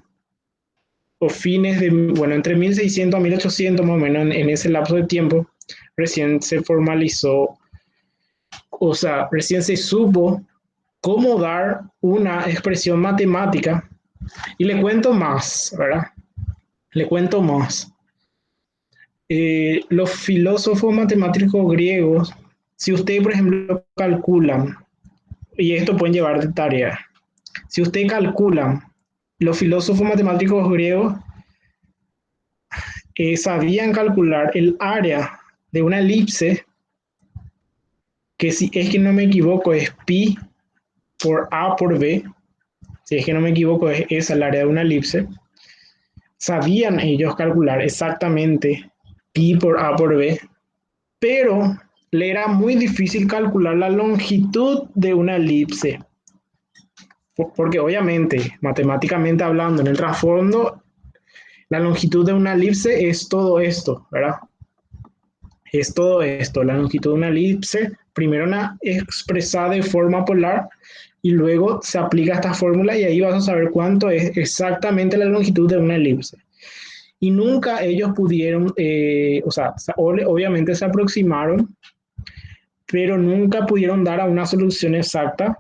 o fines de, bueno, entre 1600 a 1800 más o menos, en ese lapso de tiempo, recién se formalizó, o sea, recién se supo cómo dar una expresión matemática. Y le cuento más, ¿verdad? Le cuento más. Los filósofos matemáticos griegos, si ustedes, por ejemplo, calculan, y esto pueden llevar de tarea, si ustedes calculan, los filósofos matemáticos griegos sabían calcular el área de una elipse, que si es que no me equivoco es pi por a por b, si es que no me equivoco es esa el área de una elipse, sabían ellos calcular exactamente pi por a por b, pero le era muy difícil calcular la longitud de una elipse, porque obviamente, matemáticamente hablando, en el trasfondo, la longitud de una elipse es todo esto, ¿verdad? Es todo esto, la longitud de una elipse, primero una expresada de forma polar y luego se aplica esta fórmula y ahí vas a saber cuánto es exactamente la longitud de una elipse. Y nunca ellos pudieron, o sea, obviamente se aproximaron, pero nunca pudieron dar a una solución exacta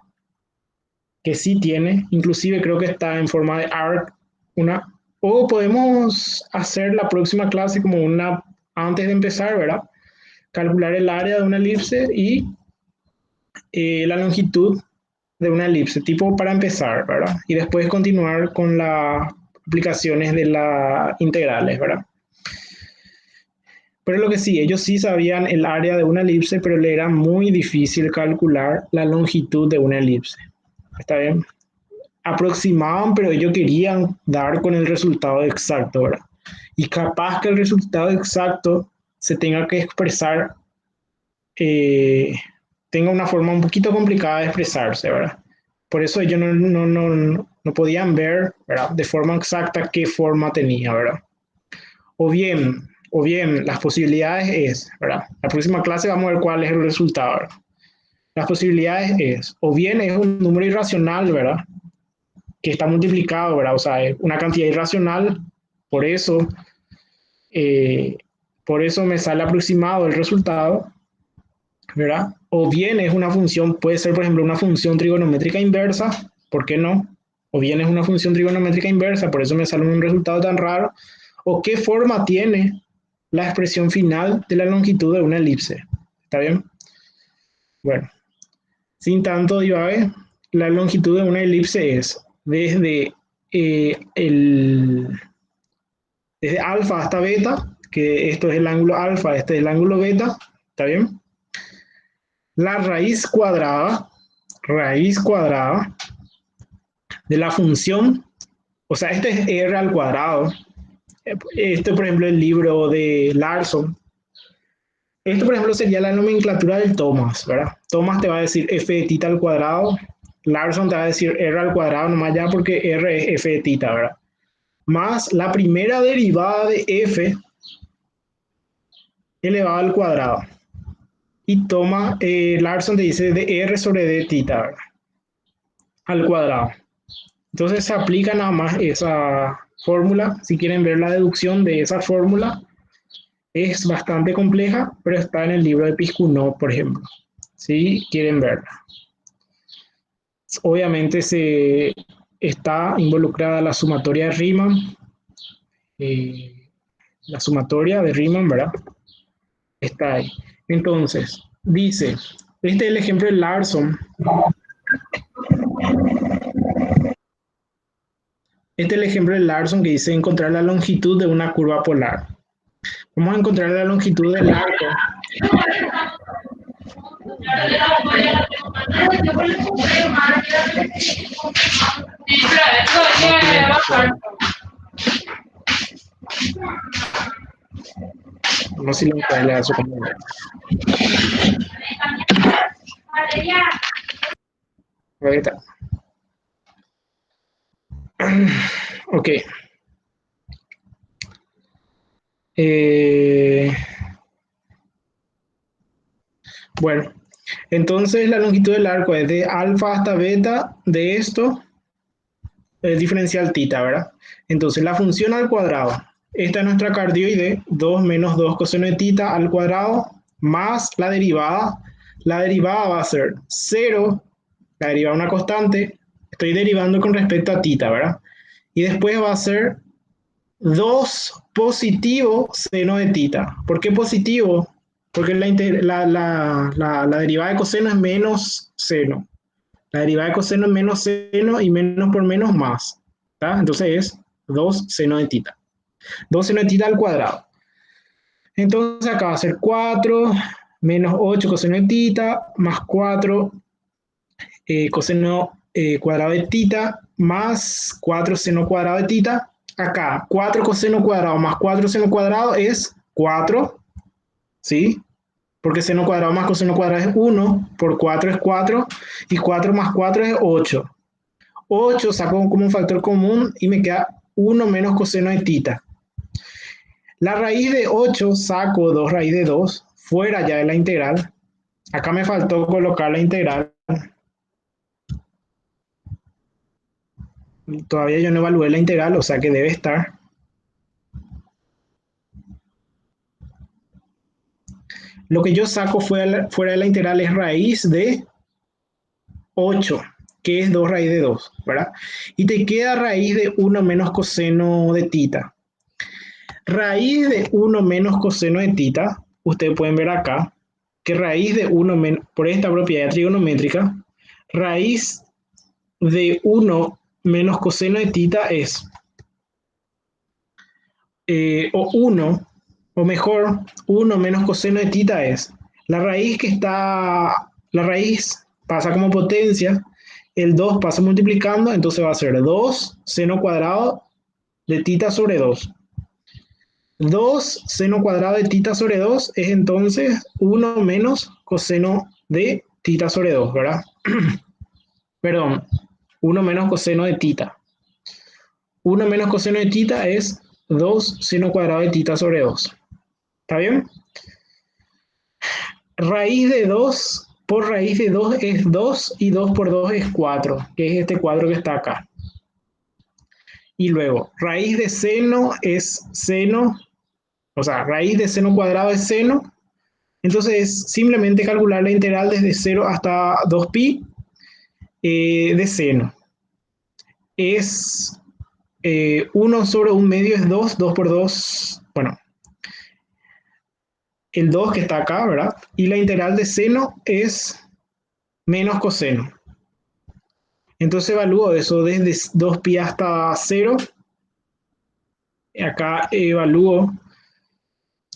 que sí tiene, inclusive creo que está en forma de arc, una, o podemos hacer la próxima clase como una, antes de empezar, ¿verdad? Calcular el área de una elipse y la longitud de una elipse, tipo para empezar, ¿verdad? Y después continuar con las aplicaciones de las integrales, ¿verdad? Pero lo que sí, ellos sí sabían el área de una elipse, pero le era muy difícil calcular la longitud de una elipse. ¿Está bien? Aproximaban, pero ellos querían dar con el resultado exacto, ¿verdad? Y capaz que el resultado exacto se tenga que expresar, tenga una forma un poquito complicada de expresarse, ¿verdad? Por eso ellos no podían ver, ¿verdad? De forma exacta qué forma tenía, ¿verdad? O bien, las posibilidades es, ¿verdad? La próxima clase vamos a ver cuál es el resultado, ¿verdad? Las posibilidades es, o bien es un número irracional, ¿verdad? Que está multiplicado, ¿verdad? O sea, es una cantidad irracional, por eso, eh, por eso me sale aproximado el resultado, ¿verdad? O bien es una función, puede ser, por ejemplo, una función trigonométrica inversa, ¿por qué no? O bien es una función trigonométrica inversa, por eso me sale un resultado tan raro. O qué forma tiene la expresión final de la longitud de una elipse. ¿Está bien? Bueno, sin tanto divague, la longitud de una elipse es desde desde alfa hasta beta, que esto es el ángulo alfa, este es el ángulo beta, ¿está bien? La raíz cuadrada de la función, o sea, este es r al cuadrado. Este, por ejemplo, el libro de Larson. Esto, por ejemplo, sería la nomenclatura del Thomas, ¿verdad? Thomas te va a decir f de tita al cuadrado, Larson te va a decir r al cuadrado nomás ya porque r es f de tita, ¿verdad? Más la primera derivada de f elevado al cuadrado. Y toma, Larson te dice de r sobre d tita, ¿verdad? Al cuadrado. Entonces se aplica nada más esa fórmula. Si quieren ver la deducción de esa fórmula, es bastante compleja, pero está en el libro de Piskunov, por ejemplo. Si quieren verla. Obviamente se está involucrada la sumatoria de Riemann, la sumatoria de Riemann, ¿verdad? Está ahí. Entonces, dice, este es el ejemplo de Larson. Este es el ejemplo de Larson que dice encontrar la longitud de una curva polar. Vamos a encontrar la longitud del arco. No sé si le a su compañero. Ahí está. Ok. Eh, bueno, entonces la longitud del arco es de alfa hasta beta de esto, es diferencial tita, ¿verdad? Entonces la función al cuadrado, esta es nuestra cardioide, 2 menos 2 coseno de tita al cuadrado, más la derivada va a ser 0, la derivada una constante, estoy derivando con respecto a tita, ¿verdad? Y después va a ser 2 positivo seno de tita. ¿Por qué positivo? Porque la derivada de coseno es menos seno. La derivada de coseno es menos seno y menos por menos más. ¿Tá? Entonces es 2 seno de tita. 2 seno de tita al cuadrado. Entonces acá va a ser 4 menos 8 coseno de tita más 4 coseno cuadrado de tita más 4 seno cuadrado de tita. Acá 4 coseno cuadrado más 4 seno cuadrado es 4, ¿sí? Porque seno cuadrado más coseno cuadrado es 1, por 4 es 4, y 4 más 4 es 8. 8 saco como un factor común y me queda 1 menos coseno de tita. La raíz de 8 saco 2 raíz de 2, fuera ya de la integral. Acá me faltó colocar la integral. Todavía yo no evalué la integral, o sea que debe estar. Lo que yo saco fuera de la integral es raíz de 8, que es 2 raíz de 2, ¿verdad? Y te queda raíz de 1 menos coseno de tita. Raíz de 1 menos coseno de tita, ustedes pueden ver acá, que raíz de 1 por esta propiedad trigonométrica, raíz de 1 menos coseno de tita es o 1, o mejor, 1 menos coseno de tita es la raíz que está, la raíz pasa como potencia, el 2 pasa multiplicando, entonces va a ser 2 seno cuadrado de tita sobre 2. 2 seno cuadrado de tita sobre 2 es entonces 1 menos coseno de tita sobre 2, ¿verdad? Perdón, 1 menos coseno de tita. 1 menos coseno de tita es 2 seno cuadrado de tita sobre 2. ¿Está bien? Raíz de 2 por raíz de 2 es 2 y 2 por 2 es 4, que es este cuadro que está acá. Y luego, raíz de seno es seno, o sea, raíz de seno cuadrado es seno. Entonces es simplemente calcular la integral desde 0 hasta 2pi de seno. Es 1 sobre 1 medio es 2, 2 por 2, bueno, el 2 que está acá, ¿verdad? Y la integral de seno es menos coseno. Entonces evalúo eso desde 2pi hasta 0. Acá evalúo,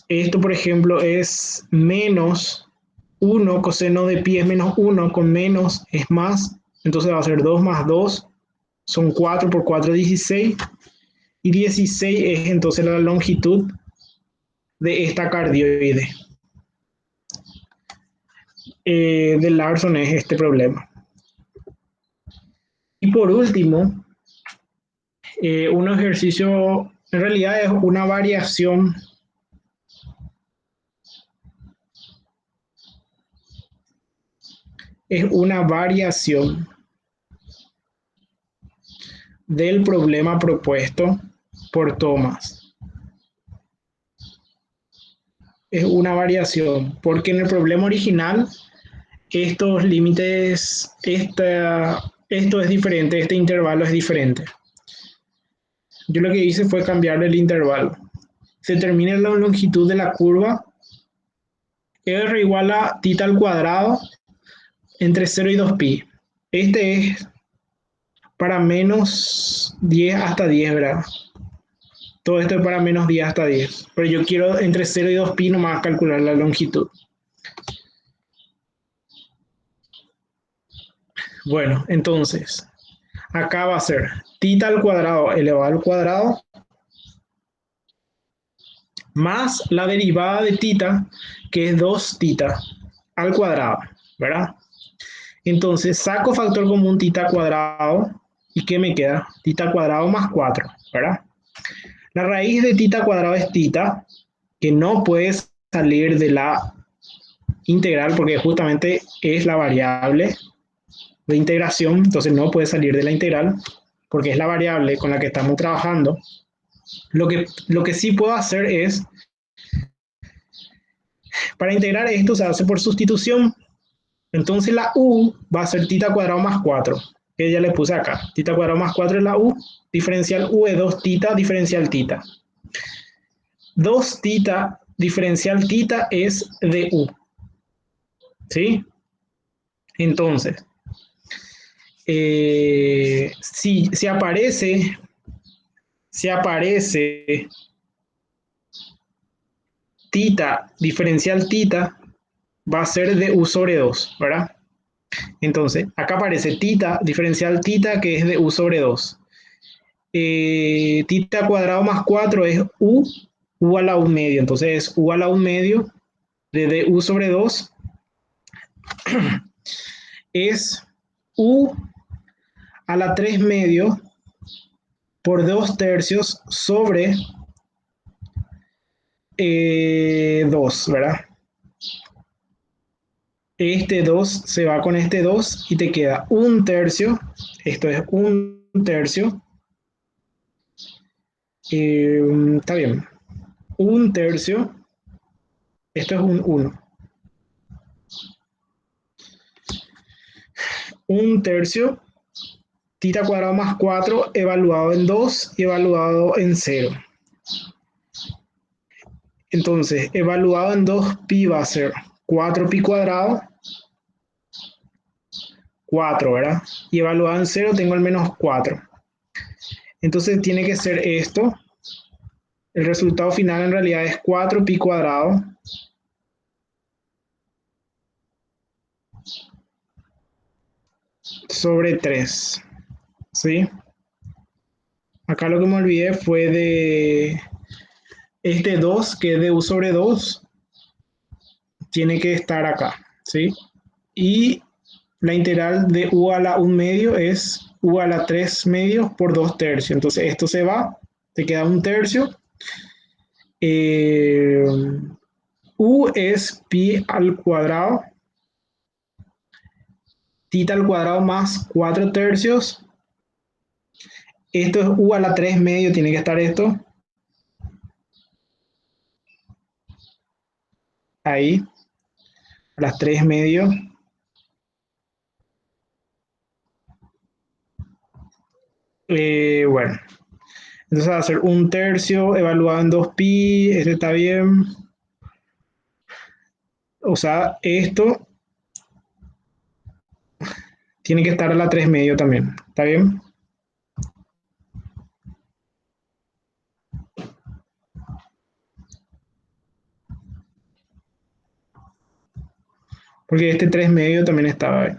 esto por ejemplo es menos 1, coseno de pi es menos 1, con menos es más, entonces va a ser 2 más 2, son 4 por 4, 16, y 16 es entonces la longitud de esta cardioide. De Larson es este problema. Y por último, un ejercicio, en realidad es una variación del problema propuesto por Thomas. Es una variación, porque en el problema original estos límites, esto es diferente, este intervalo es diferente. Yo lo que hice fue cambiar el intervalo. Se determina la longitud de la curva r igual a tita al cuadrado entre 0 y 2pi. Este es para menos 10 hasta 10 grados. Todo esto es para menos 10 hasta 10. Pero yo quiero entre 0 y 2pi nomás calcular la longitud. Bueno, entonces, acá va a ser tita al cuadrado elevado al cuadrado más la derivada de tita, que es 2 tita al cuadrado, ¿verdad? Entonces saco factor común tita cuadrado. ¿Y qué me queda? Tita cuadrado más 4, ¿verdad? La raíz de tita cuadrado es tita, que no puede salir de la integral porque justamente es la variable de integración, entonces no puede salir de la integral porque es la variable con la que estamos trabajando. Lo que sí puedo hacer es, para integrar esto se hace por sustitución. Entonces la u va a ser tita cuadrado más 4, que ya le puse acá. Tita cuadrado más 4 es la u, diferencial u es 2 tita, diferencial tita. 2 tita, diferencial tita es de u. ¿Sí? Entonces, si aparece tita, diferencial tita, va a ser de u sobre 2, ¿verdad? Entonces, acá aparece tita, diferencial tita, que es de u sobre 2. Tita cuadrado más 4 es u a la 1 medio. Entonces, es u a la 1 medio de u sobre 2 es u a la 3 medio por 2 tercios sobre 2, ¿verdad? Este 2 se va con este 2 y te queda 1 tercio. Esto es 1 tercio. Está bien. 1 tercio. Esto es un 1. 1 tercio. Tita cuadrado más 4 evaluado en 2 y evaluado en 0. Entonces, evaluado en 2 pi va a ser 4 pi cuadrado, 4, ¿verdad? Y evaluado en 0 tengo el menos 4. Entonces tiene que ser esto. El resultado final en realidad es 4 pi cuadrado sobre 3. ¿Sí? Acá lo que me olvidé fue de este 2, que es de u sobre 2, tiene que estar acá. ¿Sí? Y la integral de u a la 1 medio es u a la 3 medios por 2 tercios. Entonces esto se va, te queda 1 tercio. U es pi al cuadrado, tita al cuadrado más 4 tercios. Esto es u a la 3 medio, tiene que estar esto. Ahí, a las 3 medio. Bueno, entonces va a ser 1 tercio evaluado en 2 pi, este está bien. O sea, esto tiene que estar a la 3 medio también, ¿está bien? Porque este 3 medio también estaba ahí.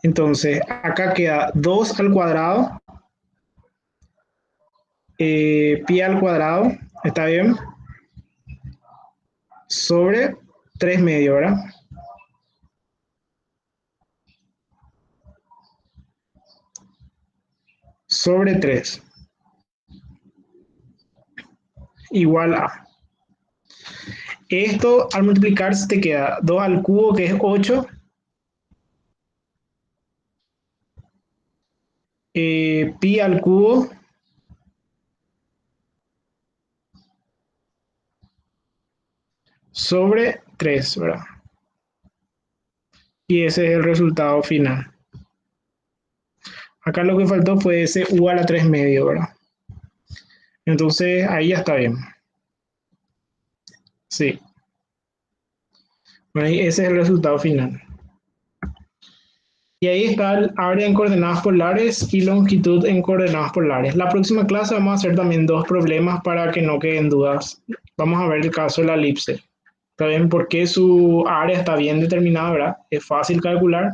Entonces, acá queda 2 al cuadrado, pi al cuadrado, ¿está bien? Sobre 3 medio, ¿verdad? Sobre 3. Igual a. Esto al multiplicarse te queda 2 al cubo, que es 8. Pi al cubo sobre 3, ¿verdad? Y ese es el resultado final. Acá lo que faltó fue ese u a la 3 medio, ¿verdad? Entonces ahí ya está bien. Sí. Ahí ese es el resultado final. Y ahí está el área en coordenadas polares y longitud en coordenadas polares. La próxima clase vamos a hacer también dos problemas para que no queden dudas. Vamos a ver el caso de la elipse. ¿Está bien? Porque su área está bien determinada, ¿verdad? Es fácil calcular.